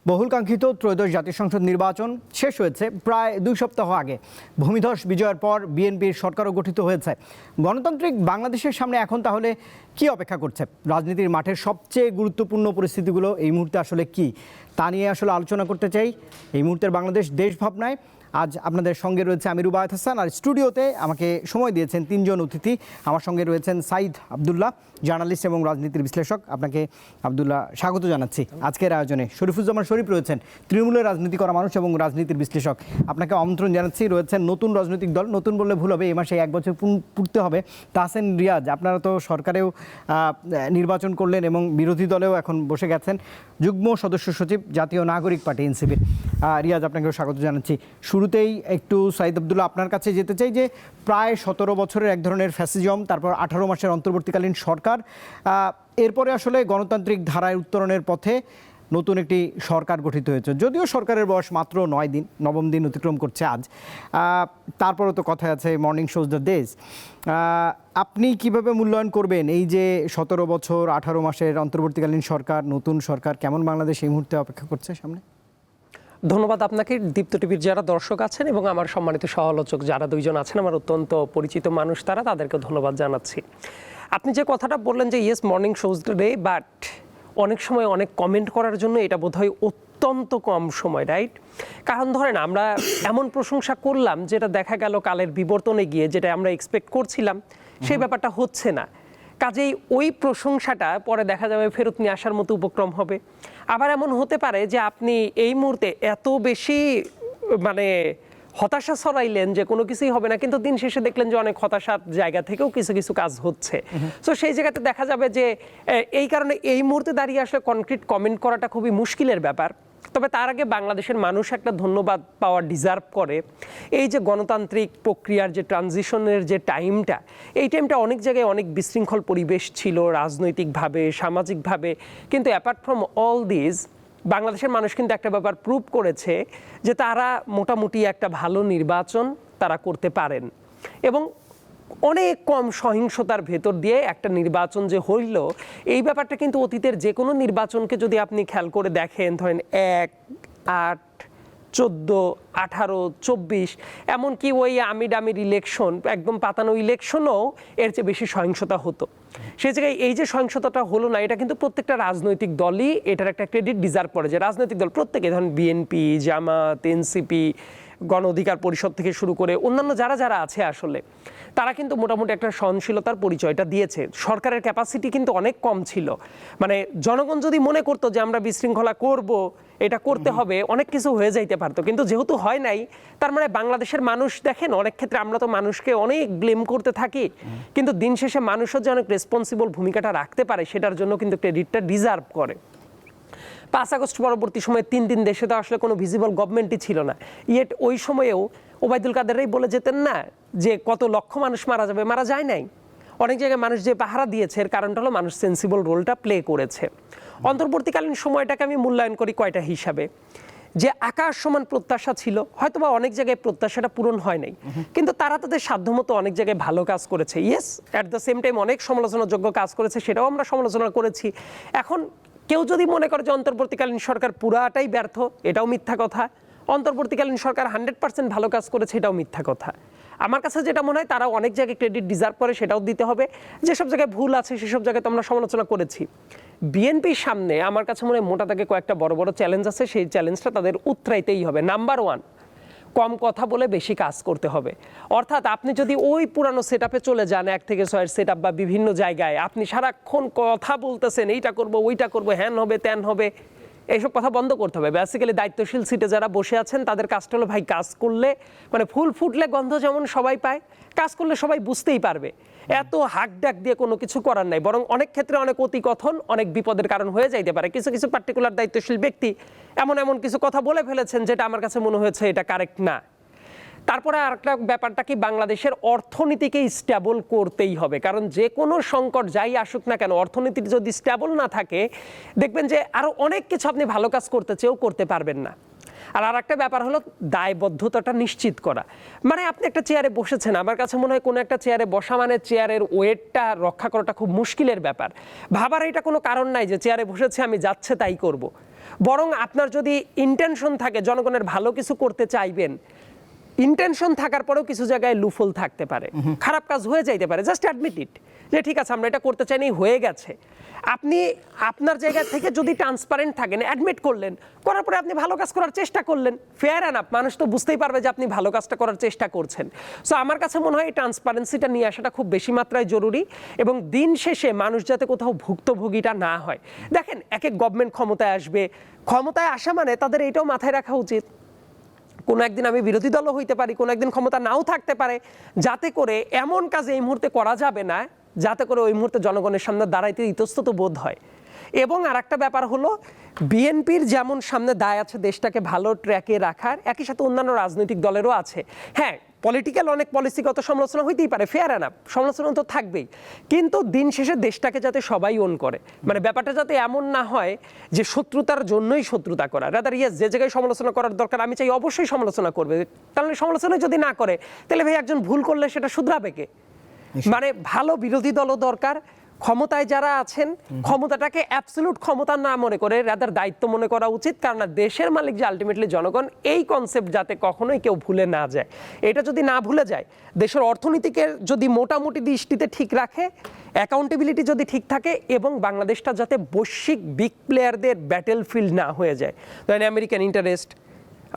বহুল কাঙ্ক্ষিত ত্রয়োদশ জাতীয় সংসদ নির্বাচন শেষ হয়েছে প্রায় 2 সপ্তাহ আগে। ভূমিধস বিজয়ের পর বিএনপির সরকারও গঠিত হয়েছে। গণতান্ত্রিক বাংলাদেশের সামনে এখন তাহলে কি অপেক্ষা করছে? রাজনীতির মাঠের সবচেয়ে গুরুত্বপূর্ণ পরিস্থিতিগুলো এই মুহূর্তে আসলে কি, তা নিয়ে আসলে আলোচনা করতে চাই এই মুহূর্তের বাংলাদেশ দেশ ভাবনায়। আজ আপনাদের সঙ্গে রয়েছে আমি রুবায়েত হাসান, আর স্টুডিওতে আমাকে সময় দিয়েছেন 3 জন অতিথি। আমার সঙ্গে রয়েছেন সাইদ আব্দুল্লাহ, জার্নালিস্ট এবং রাজনীতির বিশ্লেষক। আপনাকে আব্দুল্লাহ স্বাগত জানাচ্ছি আজকের আয়োজনে। শরীফুজ্জামান শরীফ রয়েছেন, তৃণমূলের রাজনীতি করা মানুষ এবং রাজনীতির বিশ্লেষক। আপনাকে আমন্ত্রণ জানাচ্ছি। রয়েছেন নতুন রাজনৈতিক দল, নতুন বললে ভুল হবে, এই মাসে 1 বছর পূর্তি হবে, তাহসেন রিয়াজ। আপনারা তো সরকারেও নির্বাচন করলেন এবং বিরোধী দলেও এখন বসে গেছেন। যুগ্ম সদস্য সচিব, জাতীয় নাগরিক পার্টি এনসিপির। রিয়াজ, আপনাকেও স্বাগত জানাচ্ছি। শুরুতেই একটু সাইদ আব্দুল্লাহ আপনার কাছে যেতে চাই যে প্রায় 17 বছরের এক ধরনের ফ্যাসিজম, তারপর 18 মাসের অন্তর্বর্তীকালীন সরকার, এরপরে আসলে গণতান্ত্রিক ধারায় উত্তরণের পথে নতুন একটি সরকার গঠিত হয়েছে। যদিও সরকারের বয়স মাত্র 9 দিন, 9ম দিন অতিক্রম করছে আজ। তারপরেও তো কথা আছে মর্নিং শোজ দ্য ডেজ। আপনি কিভাবে মূল্যায়ন করবেন এই যে 17 বছর 18 মাসের অন্তর্বর্তীকালীন সরকার, নতুন সরকার, কেমন বাংলাদেশ এই মুহূর্তে অপেক্ষা করছে সামনে? ধন্যবাদ আপনাকে, দীপ্ত টিভির যারা দর্শক আছেন এবং আমার সম্মানিত সহ-আলোচক যারা 2 জন আছেন, আমার অত্যন্ত পরিচিত মানুষ তাদেরকে ধন্যবাদ জানাচ্ছি। আপনি যে কথাটা বললেন যে yes morning shows the day, but অনেক সময় অনেক কমেন্ট করার জন্য এটা বোধহয় অত্যন্ত কম সময়, রাইট? কারণ ধরেন আমরা এমন প্রশংসা করলাম যেটা দেখা গেল কালের বিবর্তনে গিয়ে যেটা আমরা এক্সপেক্ট করছিলাম সেই ব্যাপারটা হচ্ছে না। কাজেই ওই প্রশংসাটা পরে দেখা যাবে ফেরত নিয়ে আসার মতো উপক্রম হবে। আবার এমন হতে পারে যে আপনি এই মুহূর্তে এত বেশি হতাশা ছড়াইলেন যে কোনো কিছুই হবে না, কিন্তু দিন শেষে দেখলেন যে অনেক হতাশার জায়গা থেকেও কিছু কিছু কাজ হচ্ছে। তো সেই জায়গাতে দেখা যাবে যে এই কারণে এই মুহূর্তে দাঁড়িয়ে আসলে কনক্রিট কমেন্ট করাটা খুবই মুশকিলের ব্যাপার। তবে তার আগে বাংলাদেশের মানুষ একটা ধন্যবাদ পাওয়া ডিজার্ভ করে। এই যে গণতান্ত্রিক প্রক্রিয়ার যে ট্রানজিশনের যে টাইমটা, এই টাইমটা অনেক জায়গায় অনেক বিশৃঙ্খল পরিবেশ ছিল রাজনৈতিকভাবে, সামাজিকভাবে, কিন্তু অ্যাপার্ট ফ্রম অল দিস বাংলাদেশের মানুষ কিন্তু একটা ব্যাপার প্রুভ করেছে যে তারা মোটামুটি একটা ভালো নির্বাচন তারা করতে পারেন এবং অনেক কম সহিংসতার ভেতর দিয়ে একটা নির্বাচন যে হইল, এই ব্যাপারটা কিন্তু অতীতের যে কোনো নির্বাচনকে যদি আপনি খেয়াল করে দেখেন, ধরেন 1, 8, 14, 18, 24, এমনকি ওই আমির ইলেকশন, একদম পাতানো ইলেকশনও এর চেয়ে বেশি সহিংসতা হতো। সেই জায়গায় এই যে সহিংসতাটা হলো না, এটা কিন্তু প্রত্যেকটা রাজনৈতিক দলই এটার একটা ক্রেডিট ডিজার্ভ করে। যে রাজনৈতিক দল প্রত্যেকে, ধরেন বিএনপি, জামাত, এনসিপি, গণ অধিকার পরিষদ থেকে শুরু করে অন্যান্য যারা আছে আসলে তারা কিন্তু মোটামুটি একটা সহনশীলতার পরিচয়টা দিয়েছে। সরকারের ক্যাপাসিটি কিন্তু অনেক কম ছিল। জনগণ যদি মনে করতো যে আমরা বিশৃঙ্খলা করব, এটা করতে হবে, অনেক কিছু হয়ে যাইতে পারতো, কিন্তু যেহেতু হয় নাই, তার বাংলাদেশের মানুষ দেখেন অনেক ক্ষেত্রে আমরা তো মানুষকে অনেক ব্লেম করতে থাকি, কিন্তু দিন শেষে মানুষও যে অনেক রেসপন্সিবল ভূমিকাটা রাখতে পারে সেটার জন্য কিন্তু ক্রেডিটটা ডিজার্ভ করে। 5 আগস্ট পরবর্তী সময়ে 3 দিন দেশে তো আসলে কোনো ভিজিবল গভর্নমেন্টই ছিল না, ইয়েট ওই সময়েও ওবায়দুল কাদেরই বলে যেতেন না যে কত লক্ষ মানুষ মারা যাবে, মারা যায় নাই। অনেক জায়গায় মানুষ যে পাহারা দিয়েছে এর কারণটা হলো মানুষ সেন্সিবল রোলটা প্লে করেছে। অন্তর্বর্তীকালীন সময়টাকে আমি মূল্যায়ন করি কয়টা হিসাবে। যে আকাশ সমান প্রত্যাশা ছিল, হয়তোবা অনেক জায়গায় প্রত্যাশাটা পূরণ হয় নাই, কিন্তু তারা তাদের সাধ্যমতো অনেক জায়গায় ভালো কাজ করেছে। Yes, at the same time অনেক সমালোচনাযোগ্য কাজ করেছে, সেটাও আমরা সমালোচনা করেছি। এখন কেউ যদি মনে করে যে অন্তর্বর্তীকালীন সরকার পুরাটাই ব্যর্থ, এটাও মিথ্যা কথা। অন্তর্বর্তীকালীন সরকার 100% ভালো কাজ করেছে, এটাও মিথ্যা কথা। আমার কাছে যেটা মনে হয় তারা অনেক জায়গায় ক্রেডিট ডিজার্ভ করে, সেটাও দিতে হবে। যেসব জায়গায় ভুল আছে সেসব জায়গায় তো আমরা সমালোচনা করেছি। বিএনপির সামনে আমার কাছে মনে হয় মোটা দাগে কয়েকটা বড় বড় চ্যালেঞ্জ আছে, সেই চ্যালেঞ্জটা তাদের উতরাইতেই হবে। নাম্বার 1, কম কথা বলে বেশি কাজ করতে হবে। অর্থাৎ আপনি যদি ওই পুরানো সেটআপে চলে যান, 1 থেকে 6 সেটআপ বা বিভিন্ন জায়গায় আপনি সারাক্ষণ কথা বলতেছেন, এইটা করব, ওইটা করব, হ্যান হবে, ত্যান হবে, এইসব কথা বন্ধ করতে হবে। বেসিক্যালি দায়িত্বশীল সিটে যারা বসে আছেন তাদের কাজটা হলো, ভাই কাজ করলে ফুল ফুটলে গন্ধ যেমন সবাই পায়, কাজ করলে সবাই বুঝতেই পারবে। এত হাক ডাক দিয়ে কোনো কিছু করার নাই, বরং অনেক ক্ষেত্রে অনেক অতিকথন অনেক বিপদের কারণ হয়ে যাইতে পারে। কিছু কিছু পার্টিকুলার দায়িত্বশীল ব্যক্তি এমন কিছু কথা বলে ফেলেছেন যেটা আমার কাছে মনে হয়েছে এটা কারেক্ট না। তারপরে আরেকটা ব্যাপারটা কি, বাংলাদেশের অর্থনীতিকে স্টেবল করতেই হবে, কারণ যে কোনো সংকট যাই আসুক না কেন, অর্থনীতি যদি স্টেবল না থাকে দেখবেন যে আরো অনেক কিছু আপনি ভালো কাজ করতে চেয়েও করতে পারবেন না। আর একটা ব্যাপার হলো দায়বদ্ধতাটা নিশ্চিত করা। আপনি একটা চেয়ারে বসেছেন, আমার কাছে মনে হয় কোনো একটা চেয়ারে বসা চেয়ারের ওয়েটটা রক্ষা করাটা খুব মুশকিলের ব্যাপার। ভাবার এটা কোনো কারণ নাই যে চেয়ারে বসেছে আমি যাচ্ছে তাই করব। বরং আপনার যদি ইন্টেনশন থাকে জনগণের ভালো কিছু করতে চাইবেন, ইন্টেনশন থাকার পরেও কিছু জায়গায় লুফল থাকতে পারে, খারাপ কাজ হয়ে যাইতে পারে, জাস্ট অ্যাডমিট ইট যে ঠিক আছে আমরা এটা করতে চাইনি, হয়ে গেছে। আপনি আপনার জায়গা থেকে যদি ট্রান্সপারেন্ট থাকেন, অ্যাডমিট করলেন, করার পরে আপনি ভালো কাজ করার চেষ্টা করলেন, ফেয়ার এনাফ, মানুষ তো বুঝতেই পারবে যে আপনি ভালো কাজটা করার চেষ্টা করছেন। সো আমার কাছে মনে হয় এই ট্রান্সপারেন্সিটা নিয়ে আসাটা খুব বেশি মাত্রায় জরুরি, এবং দিন শেষে মানুষ যাতে কোথাও ভুক্তভোগীটা না হয়। দেখেন, এক এক গভর্নমেন্ট ক্ষমতায় আসবে, ক্ষমতায় আসা মানে তাদের এটাও মাথায় রাখা উচিত কোনো একদিন আমি বিরোধী দলও হইতে পারি, কোনো একদিন ক্ষমতা নাও থাকতে পারে, যাতে করে এমন কাজ এই মুহূর্তে করা যাবে না যাতে করে ওই মুহূর্তে জনগণের সামনে দাঁড়াইতে ইতস্তত বোধ হয়। এবং আরেকটা ব্যাপার হলো, বিএনপির যেমন সামনে দায় আছে দেশটাকে ভালো ট্র্যাকে রাখার, একই সাথে অন্যান্য রাজনৈতিক দলেরও আছে। হ্যাঁ, পলিটিক্যাল অনেক পলিসিগত সমালোচনা হইতেই পারে, ফেয়ার এনাফ, সমালোচনা তো থাকবেই, কিন্তু দিন শেষে দেশটাকে যাতে সবাই ওন করে, মানে ব্যাপারটা যাতে এমন না হয় যে শত্রুতার জন্যই শত্রুতা করা। রাদার ইয়েস, যে জায়গায় সমালোচনা করার দরকার আমি চাই অবশ্যই সমালোচনা করবে, তাহলে সমালোচনা যদি না করে তাহলে ভাই একজন ভুল করলে সেটা শুধরাবে কে? মানে ভালো বিরোধী দলও দরকার, ক্ষমতায় যারা আছেন ক্ষমতাটাকে অ্যাবসলিউট ক্ষমতা না মনে করে রাদার দায়িত্ব মনে করা উচিত, কারণ দেশের মালিক যে আলটিমেটলি জনগণ, এই কনসেপ্ট যাতে কখনোই কেউ ভুলে না যায়। এটা যদি না ভুলে যায়, দেশের অর্থনীতিকে যদি মোটামুটি দৃষ্টিতে ঠিক রাখে, অ্যাকাউন্টেবিলিটি যদি ঠিক থাকে, এবং বাংলাদেশটা যাতে বৈশ্বিক বিগ প্লেয়ারদের ব্যাটেল ফিল্ড না হয়ে যায়। ধরেন আমেরিকান ইন্টারেস্ট,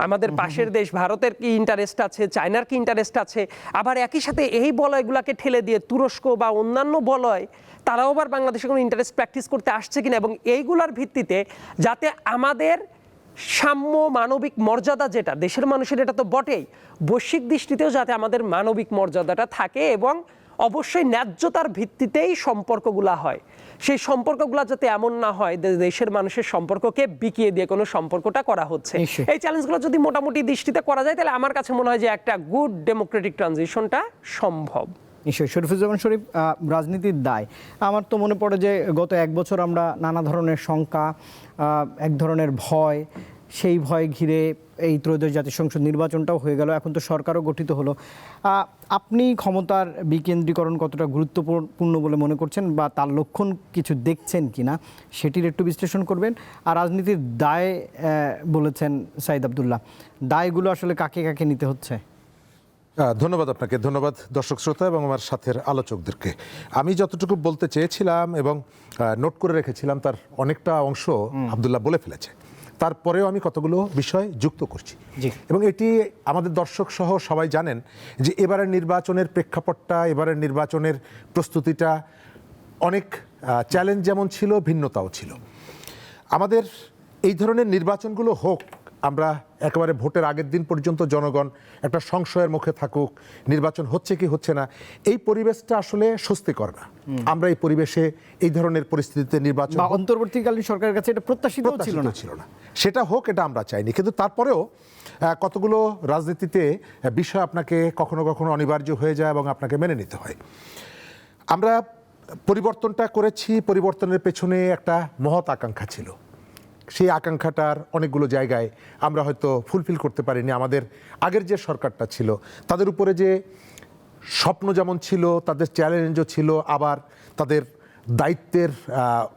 আমাদের পাশের দেশ ভারতের কি ইন্টারেস্ট আছে, চায়নার কি ইন্টারেস্ট আছে, আবার একই সাথে এই বলয়গুলোকে ঠেলে দিয়ে তুরস্ক বা অন্যান্য বলয় তারাও আবার বাংলাদেশে কোনো ইন্টারেস্ট প্র্যাকটিস করতে আসছে কিনা, এবং এইগুলার ভিত্তিতে যাতে আমাদের সাম্য মানবিক মর্যাদা, যেটা দেশের মানুষের এটা তো বটেই, বৈশ্বিক দৃষ্টিতেও যাতে আমাদের মানবিক মর্যাদাটা থাকে, এবং অবশ্যই ন্যায্যতার ভিত্তিতেই সম্পর্কগুলা হয়। সেই সম্পর্কগুলো যাতে এমন না হয় দেশের মানুষের সম্পর্ককে বিকিয়ে দিয়ে কোনো সম্পর্কটা করা হচ্ছে। এই চ্যালেঞ্জগুলো যদি মোটামুটি দৃষ্টিতে করা যায়, তাহলে আমার কাছে মনে হয় যে একটা গুড ডেমোক্রেটিক ট্রানজিশনটা সম্ভব। নিশ্চয়ই। শরীফুজ্জামান শরীফ, রাজনীতির দায়, আমার তো মনে পড়ে যে গত এক বছর আমরা নানা ধরনের শঙ্কা, এক ধরনের ভয়, সেই ভয় ঘিরে এই ত্রয়োদশ জাতীয় সংসদ নির্বাচনটাও হয়ে গেল, এখন তো সরকারও গঠিত হলো। আপনি ক্ষমতার বিকেন্দ্রীকরণ কতটা গুরুত্বপূর্ণ বলে মনে করছেন, বা তার লক্ষণ কিছু দেখছেন কিনা সেটির একটু বিশ্লেষণ করবেন। আর রাজনীতির দায় বলেছেন সাইদ আব্দুল্লাহ, দায়গুলো আসলে কাকে কাকে নিতে হচ্ছে? ধন্যবাদ আপনাকে, ধন্যবাদ দর্শক শ্রোতা এবং আমার সাথের আলোচকদেরকে। আমি যতটুকু বলতে চেয়েছিলাম এবং নোট করে রেখেছিলাম তার অনেকটা অংশ আব্দুল্লাহ বলে ফেলেছে, তারপরেও আমি কতগুলো বিষয় যুক্ত করছি। এবং এটি আমাদের দর্শক সহ সবাই জানেন যে এবারের নির্বাচনের প্রেক্ষাপটটা, এবারের নির্বাচনের প্রস্তুতিটা অনেক চ্যালেঞ্জ যেমন ছিল, ভিন্নতাও ছিল। আমাদের এই ধরনের নির্বাচনগুলো হোক, আমরা একেবারে ভোটের আগের দিন পর্যন্ত জনগণ একটা সংশয়ের মুখে থাকুক, নির্বাচন হচ্ছে কি হচ্ছে না, এই পরিবেশটা আসলে স্বস্তিকর না। আমরা এই পরিবেশে, এই ধরনের পরিস্থিতিতে নির্বাচন, অন্তর্বর্তীকালীন সরকারের কাছে এটা প্রত্যাশিত ছিল না, সেটা হোক, এটা আমরা চাইনি। কিন্তু তারপরেও কতগুলো রাজনীতিতে বিষয় আপনাকে কখনো কখনো অনিবার্য হয়ে যায় এবং আপনাকে মেনে নিতে হয়। আমরা পরিবর্তনটা করেছি, পরিবর্তনের পেছনে একটা মহৎ আকাঙ্ক্ষা ছিল। সেই আকাঙ্ক্ষাটার অনেকগুলো জায়গায় আমরা হয়তো ফুলফিল করতে পারিনি। আমাদের আগের যে সরকারটা ছিল তাদের উপরে যে স্বপ্ন যেমন ছিল, তাদের চ্যালেঞ্জও ছিল, আবার তাদের দায়িত্বের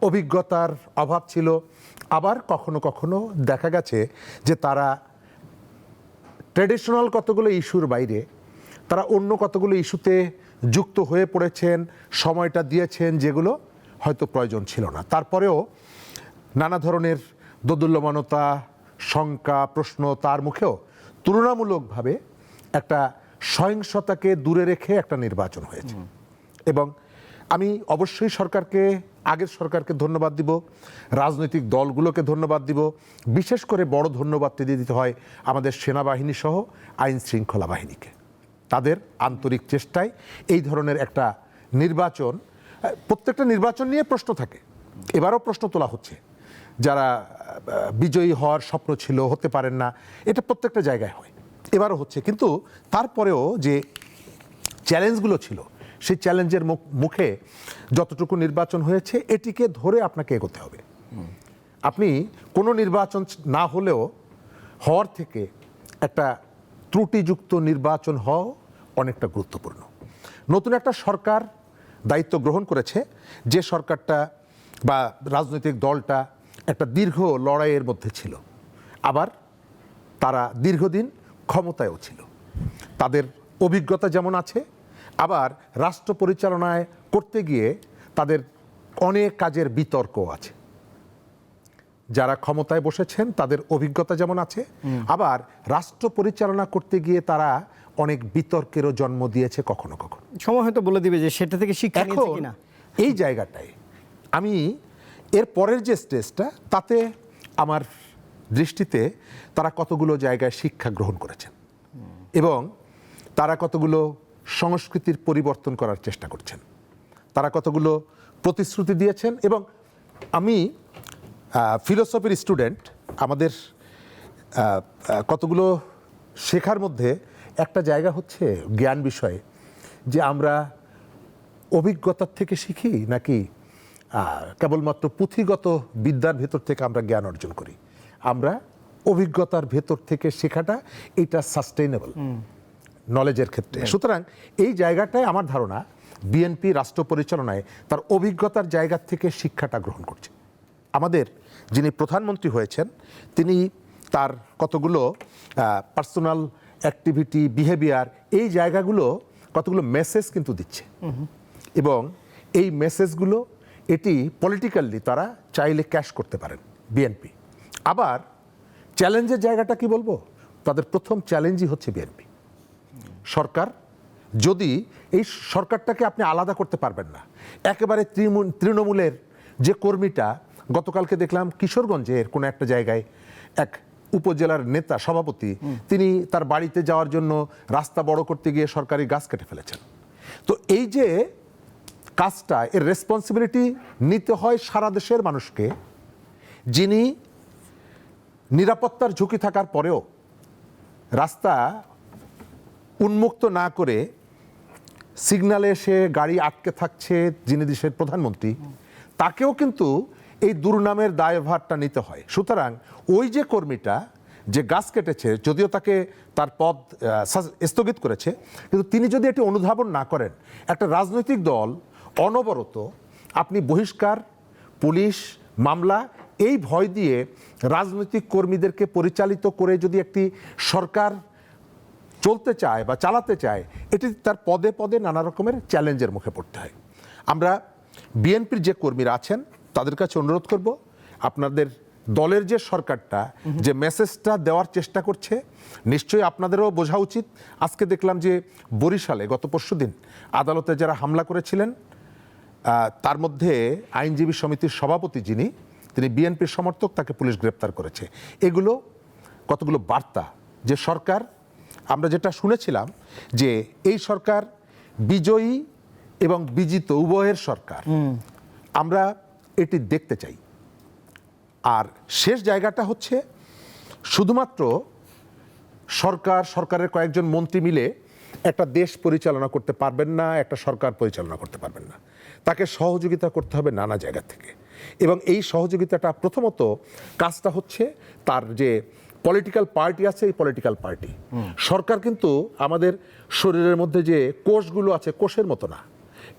অভিজ্ঞতার অভাব ছিল। আবার কখনো কখনো দেখা গেছে যে তারা ট্র্যাডিশনাল কতগুলো ইস্যুর বাইরে তারা অন্য কতগুলো ইস্যুতে যুক্ত হয়ে পড়েছেন, সময়টা দিয়েছেন যেগুলো হয়তো প্রয়োজন ছিল না। তারপরেও নানা ধরনের দোদুল্যমানতা, শঙ্কা, প্রশ্ন তার মুখেও তুলনামূলকভাবে একটা সহিংসতাকে দূরে রেখে একটা নির্বাচন হয়েছে। এবং আমি অবশ্যই সরকারকে, আগের সরকারকে ধন্যবাদ দিব, রাজনৈতিক দলগুলোকে ধন্যবাদ দিব, বিশেষ করে বড় ধন্যবাদটি দিতে হয় আমাদের সেনাবাহিনী সহ আইন শৃঙ্খলা বাহিনীকে। তাদের আন্তরিক চেষ্টায় এই ধরনের একটা নির্বাচন, প্রত্যেকটা নির্বাচন নিয়ে প্রশ্ন থাকে, এবারও প্রশ্ন তোলা হচ্ছে, যারা বিজয়ী হওয়ার স্বপ্ন ছিল, হতে পারেন না, এটা প্রত্যেকটা জায়গায় হয়, এবারও হচ্ছে। কিন্তু তারপরেও যে চ্যালেঞ্জগুলো ছিল, সেই চ্যালেঞ্জের মুখে যতটুকু নির্বাচন হয়েছে এটিকে ধরে আপনাকে এগোতে হবে। আপনি কোনো নির্বাচন না হলেও হওয়ার থেকে একটা ত্রুটিযুক্ত নির্বাচন হওয়া অনেকটা গুরুত্বপূর্ণ। নতুন একটা সরকার দায়িত্ব গ্রহণ করেছে, যে সরকারটা বা রাজনৈতিক দলটা একটা দীর্ঘ লড়াইয়ের মধ্যে ছিল, আবার তারা দীর্ঘদিন ক্ষমতায়ও ছিল। তাদের অভিজ্ঞতা যেমন আছে, আবার রাষ্ট্র পরিচালনায় করতে গিয়ে তাদের অনেক কাজের বিতর্কও আছে। যারা ক্ষমতায় বসেছেন তাদের অভিজ্ঞতা যেমন আছে, আবার রাষ্ট্র পরিচালনা করতে গিয়ে তারা অনেক বিতর্কেরও জন্ম দিয়েছে কখনো কখনো। সময় হয়তো বলে দিবে যে সেটা থেকে শিক্ষা নিয়েছে এখন কিনা। এই জায়গাটায় আমি এর পরের যে স্টেজটা, তাতে আমার দৃষ্টিতে তারা কতগুলো জায়গায় শিক্ষা গ্রহণ করেছেন এবং তারা কতগুলো সংস্কৃতির পরিবর্তন করার চেষ্টা করছেন, তারা কতগুলো প্রতিশ্রুতি দিয়েছেন। এবং আমি ফিলোসফির স্টুডেন্ট, আমাদের কতগুলো শেখার মধ্যে একটা জায়গা হচ্ছে জ্ঞান বিষয়ে, যে আমরা অভিজ্ঞতার থেকে শিখি নাকি কেবলমাত্র পুঁথিগত বিদ্যার ভেতর থেকে আমরা জ্ঞান অর্জন করি। আমরা অভিজ্ঞতার ভেতর থেকে শেখাটা এটা সাস্টেইনেবল নলেজের ক্ষেত্রে। সুতরাং এই জায়গাটায় আমার ধারণা বিএনপি রাষ্ট্র পরিচালনায় তার অভিজ্ঞতার জায়গা থেকে শিক্ষাটা গ্রহণ করছে। আমাদের যিনি প্রধানমন্ত্রী হয়েছেন তিনি তার কতগুলো পার্সোনাল অ্যাক্টিভিটি, বিহেভিয়ার, এই জায়গাগুলো কতগুলো মেসেজ কিন্তু দিচ্ছে এবং এই মেসেজগুলো এটি পলিটিক্যালি তারা চাইলে ক্যাশ করতে পারেন বিএনপি। আবার চ্যালেঞ্জের জায়গাটা কি বলবো, তাদের প্রথম চ্যালেঞ্জই হচ্ছে বিএনপি সরকার। যদি এই সরকারটাকে আপনি আলাদা করতে পারবেন না, একেবারে তৃণমূলের যে কর্মীটা, গতকালকে দেখলাম কিশোরগঞ্জের কোনো একটা জায়গায় এক উপজেলার নেতা সভাপতি, তিনি তার বাড়িতে যাওয়ার জন্য রাস্তা বড় করতে গিয়ে সরকারি গাছ কেটে ফেলেছেন। তো এই যে কাজটা, এর রেসপন্সিবিলিটি নিতে হয় সারা দেশের মানুষকে, যিনি নিরাপত্তার ঝুঁকি থাকার পরেও রাস্তা উন্মুক্ত না করে সিগন্যালে এসে গাড়ি আটকে থাকছে, যিনি দেশের প্রধানমন্ত্রী, তাকেও কিন্তু এই দুর্নামের দায়ভারটা নিতে হয়। সুতরাং ওই যে কর্মীটা যে গাছ কেটেছে, যদিও তাকে তার পদ স্থগিত করেছে, কিন্তু তিনি যদি এটি অনুধাবন না করেন, একটা রাজনৈতিক দল অনবরত আপনি বহিষ্কার, পুলিশ, মামলা, এই ভয় দিয়ে রাজনৈতিক কর্মীদেরকে পরিচালিত করে যদি একটি সরকার চলতে চায় বা চালাতে চায়, এটি তার পদে পদে নানা রকমের চ্যালেঞ্জের মুখে পড়তে হয়। আমরা বিএনপির যে কর্মীরা আছেন তাদের কাছে অনুরোধ করব, আপনাদের দলের যে সরকারটা যে মেসেজটা দেওয়ার চেষ্টা করছে, নিশ্চয়ই আপনাদেরও বোঝা উচিত। আজকে দেখলাম যে বরিশালে গত পরশুদিন আদালতে যারা হামলা করেছিলেন, তার মধ্যে আইনজীবী সমিতির সভাপতি যিনি, তিনি বিএনপির সমর্থক, তাকে পুলিশ গ্রেপ্তার করেছে। এগুলো কতগুলো বার্তা যে সরকার, আমরা যেটা শুনেছিলাম যে এই সরকার বিজয়ী এবং বিজিত উভয়ের সরকার, আমরা এটি দেখতে চাই। আর শেষ জায়গাটা হচ্ছে শুধুমাত্র সরকারের কয়েকজন মন্ত্রী মিলে একটা দেশ পরিচালনা করতে পারবেন না, একটা সরকার পরিচালনা করতে পারবেন না, তাকে সহযোগিতা করতে হবে নানা জায়গা থেকে। এবং এই সহযোগিতাটা প্রথমত কাজটা হচ্ছে তার যে পলিটিক্যাল পার্টি আছে, এই পলিটিক্যাল পার্টি। সরকার কিন্তু আমাদের শরীরের মধ্যে যে কোষগুলো আছে, কোষের মতো না।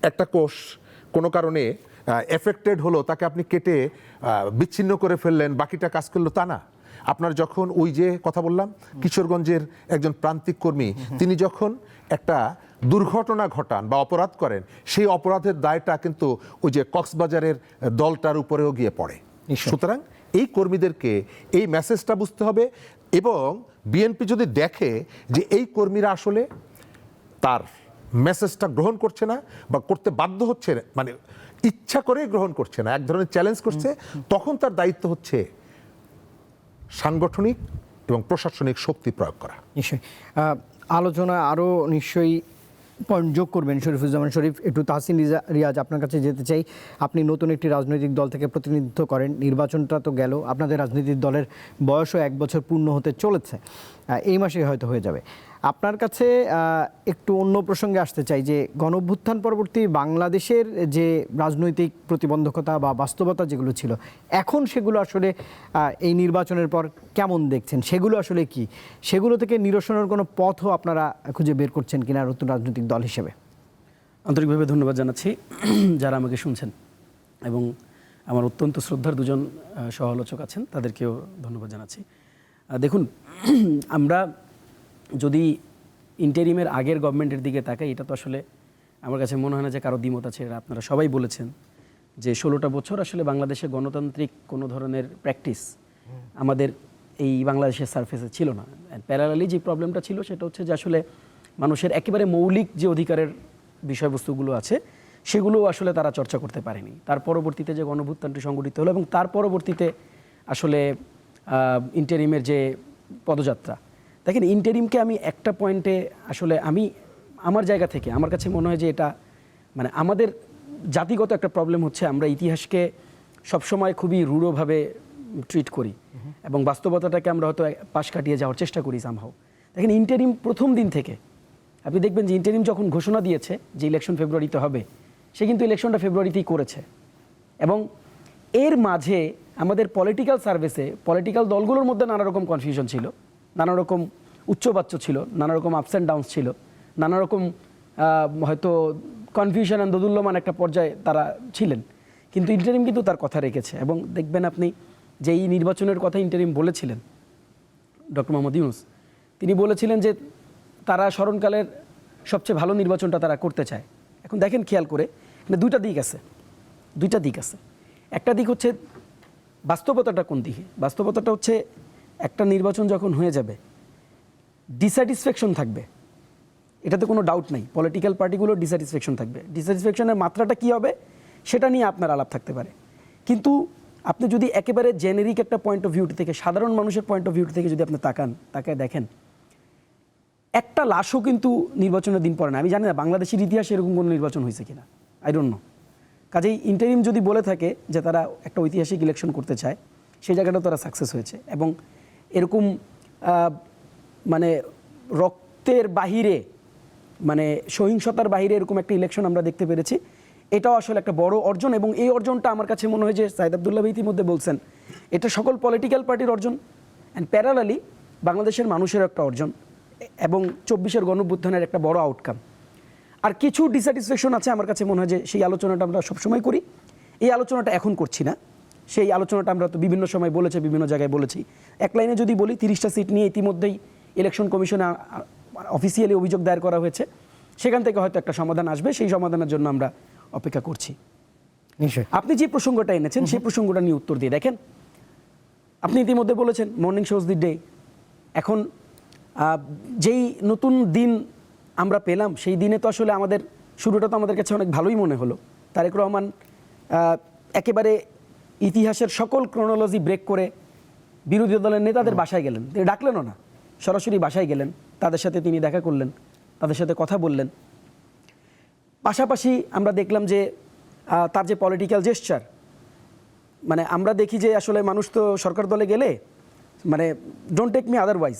একটা কোষ কোনো কারণে এফেক্টেড হলো, তাকে আপনি কেটে বিচ্ছিন্ন করে ফেললেন, বাকিটা কাজ করলো, তা না। আপনার যখন ওই যে কথা বললাম কিশোরগঞ্জের একজন প্রান্তিক কর্মী, তিনি যখন একটা দুর্ঘটনা ঘটান বা অপরাধ করেন, সেই অপরাধের দায়টা কিন্তু ওই যে কক্সবাজারের দলটার উপরেও গিয়ে পড়ে। সুতরাং এই কর্মীদেরকে এই মেসেজটা বুঝতে হবে। এবং বিএনপি যদি দেখে যে এই কর্মীরা আসলে তার মেসেজটা গ্রহণ করছে না বা করতে বাধ্য হচ্ছে, মানে ইচ্ছা করে গ্রহণ করছে না, এক ধরনের চ্যালেঞ্জ করছে, তখন তার দায়িত্ব হচ্ছে সাংগঠনিক এবং প্রশাসনিক শক্তি প্রয়োগ করা। নিশ্চয়ই আলোচনা আরও নিশ্চয়ই পয়েন্ট যোগ করবেন শরীফুজ্জামান শরীফ। একটু তাহসিন রিয়াজ, আপনার কাছে যেতে চাই। আপনি নতুন একটি রাজনৈতিক দল থেকে প্রতিনিধিত্ব করেন, নির্বাচনটা তো গেল, আপনাদের রাজনৈতিক দলের বয়সও 1 বছর পূর্ণ হতে চলেছে, এই মাসেই হয়তো হয়ে যাবে। আপনার কাছে একটু অন্য প্রসঙ্গে আসতে চাই যে গণঅভ্যুত্থান পরবর্তী বাংলাদেশের যে রাজনৈতিক প্রতিবন্ধকতা বা বাস্তবতা যেগুলো ছিল, এখন সেগুলো আসলে এই নির্বাচনের পর কেমন দেখছেন? সেগুলো আসলে কি? সেগুলো থেকে নিরসনের কোনো পথও আপনারা খুঁজে বের করছেন কিনা নতুন রাজনৈতিক দল হিসেবে? আন্তরিকভাবে ধন্যবাদ জানাচ্ছি যারা আমাকে শুনছেন। এবং আমার অত্যন্ত শ্রদ্ধার দুজন সহ-আলোচক আছেন, তাদেরকেও ধন্যবাদ জানাচ্ছি। দেখুন, আমরা যদি ইন্টারিমের আগের গভর্নমেন্টের দিকে তাকাই, এটা তো আসলে আমার কাছে মনে হয় না যে কারো দ্বিমত আছে। আপনারা সবাই বলেছেন যে 16টা বছর আসলে বাংলাদেশে গণতান্ত্রিক কোনো ধরনের প্র্যাকটিস আমাদের এই বাংলাদেশের সারফেসে ছিল না। প্যারালালি যে প্রবলেমটা ছিল সেটা হচ্ছে যে আসলে মানুষের একেবারে মৌলিক যে অধিকারের বিষয়বস্তুগুলো আছে সেগুলো আসলে তারা চর্চা করতে পারেনি। তার পরবর্তীতে যে গণঅভ্যুত্থানটি সংগঠিত হলো এবং তার পরবর্তীতে আসলে ইন্টারিমের যে পদযাত্রা, দেখেন ইন্টারিমকে আমি একটা পয়েন্টে আসলে আমার জায়গা থেকে আমার কাছে মনে হয় যে এটা মানে আমাদের জাতিগত একটা প্রবলেম হচ্ছে, আমরা ইতিহাসকে সবসময় খুবই রূঢ়ভাবে ট্রিট করি এবং বাস্তবতাটাকে আমরা হয়তো পাশ কাটিয়ে যাওয়ার চেষ্টা করি সামহাও। দেখেন ইন্টারিম প্রথম দিন থেকে আপনি দেখবেন যে ইন্টারিম যখন ঘোষণা দিয়েছে যে ইলেকশন ফেব্রুয়ারিতে হবে, সে কিন্তু ইলেকশনটা ফেব্রুয়ারিতেই করেছে। এবং এর মাঝে আমাদের পলিটিক্যাল সার্ভিসে পলিটিক্যাল দলগুলোর মধ্যে নানা রকম কনফিউশন ছিল, নানা রকম উচ্চবাচ্য ছিল, নানা রকম আপস অ্যান্ড ডাউনস ছিল, নানা রকম হয়তো কনফিউশন অ্যান্ড দোদুল্যমান একটা পর্যায়ে তারা ছিলেন। কিন্তু ইন্টারিম কিন্তু তার কথা রেখেছে এবং দেখবেন আপনি যে এই নির্বাচনের কথা ইন্টারিম বলেছিলেন ডক্টর মোহাম্মদ ইউনূস, তিনি বলেছিলেন যে তারা স্মরণকালের সবচেয়ে ভালো নির্বাচনটা তারা করতে চায়। এখন দেখেন খেয়াল করে, দুইটা দিক আছে। একটা দিক হচ্ছে বাস্তবতাটা কোন দিকে, বাস্তবতাটা হচ্ছে একটা নির্বাচন যখন হয়ে যাবে ডিস্যাটিসফ্যাকশন থাকবে, এটাতে কোনো ডাউট নাই। পলিটিক্যাল পার্টিগুলোর ডিস্যাটিসফ্যাকশন থাকবে, ডিস্যাটিসফ্যাকশনের মাত্রাটা কী হবে সেটা নিয়ে আপনার আলাপ থাকতে পারে। কিন্তু আপনি যদি একেবারে জেনেরিক একটা পয়েন্ট অফ ভিউ থেকে, সাধারণ মানুষের পয়েন্ট অফ ভিউ থেকে যদি আপনি তাকায় দেখেন, একটা লাশও কিন্তু নির্বাচনের দিন পরে না। আমি জানি না বাংলাদেশের ইতিহাসে এরকম কোনো নির্বাচন হয়েছে কিনা, আই ডোন্ট নো। কাজেই ইন্টারিম যদি বলে থাকে যে তারা একটা ঐতিহাসিক ইলেকশন করতে চায়, সেই জায়গাটাও তারা সাকসেস হয়েছে। এবং এরকম মানে রক্তের বাহিরে, মানে সহিংসতার বাহিরে এরকম একটা ইলেকশন আমরা দেখতে পেরেছি, এটাও আসলে একটা বড় অর্জন। এবং এই অর্জনটা আমার কাছে মনে হয় যে সাইদ আব্দুল্লাহ ভাই ইতিমধ্যে বলছেন, এটা সকল পলিটিক্যাল পার্টির অর্জন অ্যান্ড প্যারালালি বাংলাদেশের মানুষের একটা অর্জন এবং 24-এর গণঅভ্যুত্থানের একটা বড় আউটকাম। আর কিছু ডিস্যাটিসফ্যাকশন আছে আমার কাছে মনে হয় যে সেই আলোচনাটা আমরা সবসময় করি, এই আলোচনাটা এখন করছি না। সেই আলোচনাটা আমরা তো বিভিন্ন সময় বলেছি, বিভিন্ন জায়গায় বলেছি। এক লাইনে যদি বলি, 30টা সিট নিয়ে ইতিমধ্যেই ইলেকশন কমিশনে অফিসিয়ালি অভিযোগ দায়ের করা হয়েছে, সেখান থেকে হয়তো একটা সমাধান আসবে, সেই সমাধানের জন্য আমরা অপেক্ষা করছি। নিশ্চয়ই আপনি যে প্রসঙ্গটা এনেছেন সেই প্রসঙ্গটা নিয়ে উত্তর দিয়ে দেখেন, আপনি ইতিমধ্যে বলেছেন মর্নিং শোজ দি ডে। এখন যেই নতুন দিন আমরা পেলাম, সেই দিনে তো আসলে আমাদের শুরুটা তো আমাদের কাছে অনেক ভালোই মনে হলো। তারেক রহমান একেবারে ইতিহাসের সকল ক্রোনোলজি ব্রেক করে বিরোধী দলের নেতাদের বাসায় গেলেন। তিনি ডাকলেনও না, সরাসরি বাসায় গেলেন, তাদের সাথে তিনি দেখা করলেন, তাদের সাথে কথা বললেন। পাশাপাশি আমরা দেখলাম যে তার যে পলিটিক্যাল জেস্চার, মানে আমরা দেখি যে আসলে মানুষ তো সরকার দলে গেলে মানে ডোন্ট টেক মি আদারওয়াইজ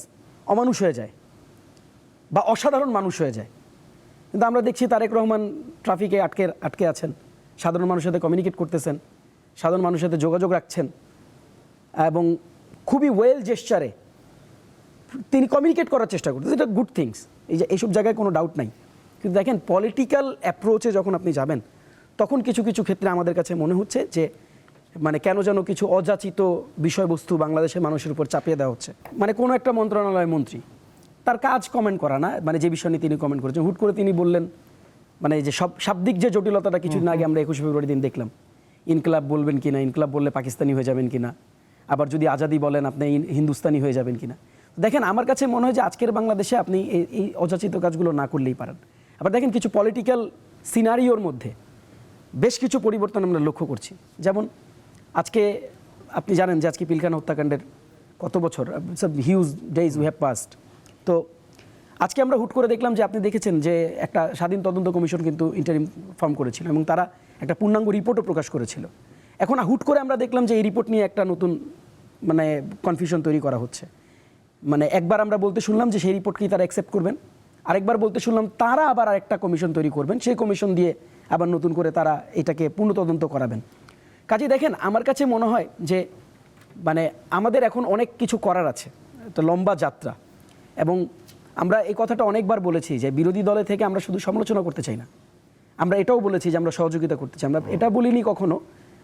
অমানুষ হয়ে যায় বা অসাধারণ মানুষ হয়ে যায়। কিন্তু আমরা দেখছি তারেক রহমান ট্রাফিকে আটকে আছেন, সাধারণ মানুষের সাথে কমিউনিকেট করতেছেন, সাধারণ মানুষের সাথে যোগাযোগ রাখছেন এবং খুবই ওয়েল জেস্চারে তিনি কমিউনিকেট করার চেষ্টা করতেছেন। এটা গুড থিংস, এইসব জায়গায় কোনো ডাউট নাই। কিন্তু দেখেন পলিটিক্যাল অ্যাপ্রোচে যখন আপনি যাবেন, তখন কিছু কিছু ক্ষেত্রে আমাদের কাছে মনে হচ্ছে যে মানে কেন যেন কিছু অযাচিত বিষয়বস্তু বাংলাদেশের মানুষের উপর চাপিয়ে দেওয়া হচ্ছে। মানে কোনো একটা মন্ত্রণালয়ের মন্ত্রী, তার কাজ কমেন্ট করা না, মানে যে বিষয় নিয়ে তিনি কমেন্ট করেছেন, হুট করে তিনি বললেন, মানে যে শাব্দিক যে জটিলতাটা কিছুদিন আগে আমরা 21 ফেব্রুয়ারি দিন দেখলাম, ইনকলাব বলবেন কিনা, ইনকলাব বললে পাকিস্তানি হয়ে যাবেন কিনা, আবার যদি আজাদি বলেন আপনি হিন্দুস্তানি হয়ে যাবেন কিনা। দেখেন আমার কাছে মনে হয় যে আজকের বাংলাদেশে আপনি এই অযাচিত কাজগুলো না করলেই পারেন। আবার দেখেন কিছু পলিটিক্যাল সিনারিওর মধ্যে বেশ কিছু পরিবর্তন আমরা লক্ষ্য করছি। যেমন আজকে আপনি জানেন যে আজকে পিলখানা হত্যাকাণ্ডের কত বছর, huge days we have passed. তো আজকে আমরা হুট করে দেখলাম যে আপনি দেখেছেন যে একটা স্বাধীন তদন্ত কমিশন কিন্তু ইন্টারিম ফর্ম করেছিল এবং তারা একটা পূর্ণাঙ্গ রিপোর্টও প্রকাশ করেছিল। এখন হুট করে আমরা দেখলাম যে এই রিপোর্ট নিয়ে একটা নতুন মানে কনফিউশন তৈরি করা হচ্ছে। মানে একবার আমরা বলতে শুনলাম যে সেই রিপোর্টকেই তারা অ্যাকসেপ্ট করবেন, আরেকবার বলতে শুনলাম তারা আবার আরেকটা কমিশন তৈরি করবেন, সেই কমিশন দিয়ে আবার নতুন করে তারা এটাকে পূর্ণ তদন্ত করাবেন। কাজে দেখেন আমার কাছে মনে হয় যে মানে আমাদের এখন অনেক কিছু করার আছে, একটা লম্বা যাত্রা। এবং আমরা এই কথাটা অনেকবার বলেছি যে বিরোধী দলে থেকে আমরা শুধু সমালোচনা করতে চাই না, আমরা এটাও বলেছি যে আমরা সহযোগিতা করতে চাই। আমরা এটা বলিনি কখনো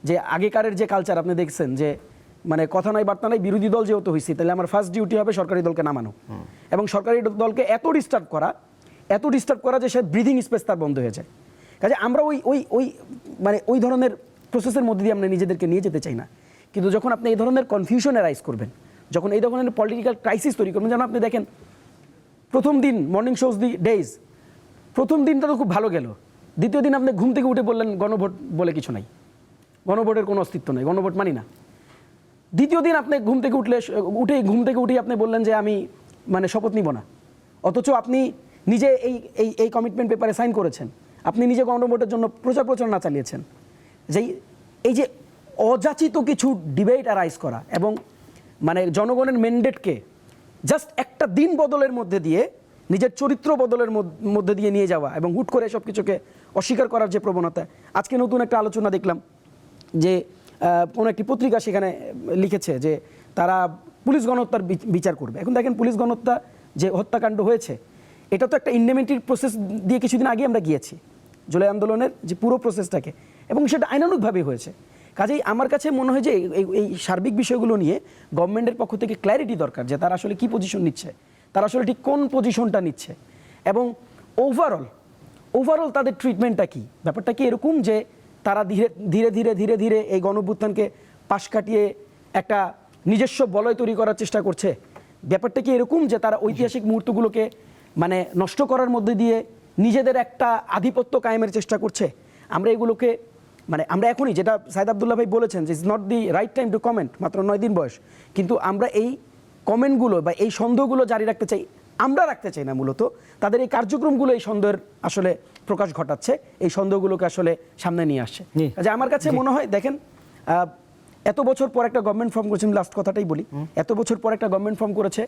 যে আগেকারের যে কালচার আপনি দেখছেন যে মানে কথা নাই বার্তা নাই, বিরোধী দল যেহেতু হয়েছি তাহলে আমার ফার্স্ট ডিউটি হবে সরকারি দলকে নামানো, এবং সরকারি দলকে এত ডিস্টার্ব করা যে সে ব্রিদিং স্পেস তার বন্ধ হয়ে যায়। কাজে আমরা ওই ওই ওই মানে ওই ধরনের প্রসেসের মধ্যে দিয়ে আমরা নিজেদেরকে নিয়ে যেতে চাই না। কিন্তু যখন আপনি এই ধরনের কনফিউশন রাইজ করবেন, যখন এই ধরনের পলিটিক্যাল ক্রাইসিস তৈরি করবেন, যেন আপনি দেখেন প্রথম দিন মর্নিং শোজ দি ডেজ, প্রথম দিনটা তো খুব ভালো গেল, দ্বিতীয় দিন আপনি ঘুম থেকে উঠে বললেন গণভোট বলে কিছু নাই, গণভোটের কোনো অস্তিত্ব নেই, গণভোট মানি না। দ্বিতীয় দিন আপনি ঘুম থেকে উঠেই আপনি বললেন যে আমি মানে শপথ নিব না, অথচ আপনি নিজে এই কমিটমেন্ট পেপারে সাইন করেছেন, আপনি নিজে গণভোটের জন্য প্রচারণা চালিয়েছেন। এই যে অযাচিত কিছু ডিবেট অ্যারাইজ করা এবং মানে জনগণের ম্যান্ডেটকে জাস্ট একটা দিন বদলের মধ্যে দিয়ে নিজের চরিত্র বদলের মধ্যে দিয়ে নিয়ে যাওয়া এবং হুট করে সব কিছুকে অস্বীকার করার যে প্রবণতা। আজকে নতুন একটা আলোচনা দেখলাম যে কোনো একটি পত্রিকা সেখানে লিখেছে যে তারা পুলিশ গণহত্যার বিচার করবে। এখন দেখেন পুলিশ গণহত্যা যে হত্যাকাণ্ড হয়েছে এটা তো একটা ইন্ডেমেন্টারি প্রসেস দিয়ে কিছুদিন আগে আমরা গিয়েছি, জুলাই আন্দোলনের যে পুরো প্রসেসটাকে, এবং সেটা আইনানুগভাবে হয়েছে। কাজেই আমার কাছে মনে হয় যে এই সার্বিক বিষয়গুলো নিয়ে গভর্নমেন্টের পক্ষ থেকে ক্ল্যারিটি দরকার যে তারা আসলে কী পজিশন নিচ্ছে, তারা আসলে ঠিক কোন পজিশনটা নিচ্ছে, এবং ওভারঅল তাদের ট্রিটমেন্টটা কী। ব্যাপারটা কি এরকম যে তারা ধীরে ধীরে এই গণঅভ্যুত্থানকে পাশ কাটিয়ে একটা নিজস্ব বলয় তৈরি করার চেষ্টা করছে? ব্যাপারটা কি এরকম যে তারা ঐতিহাসিক মুহূর্তগুলোকে মানে নষ্ট করার মধ্যে দিয়ে নিজেদের একটা আধিপত্য কায়েমের চেষ্টা করছে? আমরা এগুলোকে মানে আমরা এখনই যেটা সাইদ আব্দুল্লাহ ভাই বলেছেন যে it's not the right time to comment, মাত্র 9 দিন বয়স, কিন্তু আমরা এই কমেন্টগুলো বা এই সন্দেহগুলো জারি রাখতে চাই, আমরা রাখতে চাই না, মূলত তাদের এই কার্যক্রমগুলো এই সন্দেহের আসলে প্রকাশ ঘটাচ্ছে, এই সন্দেহগুলোকে আসলে সামনে নিয়ে আসছে। যে আমার কাছে মনে হয় দেখেন এত বছর পর একটা গভর্নমেন্ট ফর্ম করেছে, লাস্ট কথাটাই বলি, এত বছর পর একটা গভর্নমেন্ট ফর্ম করেছে,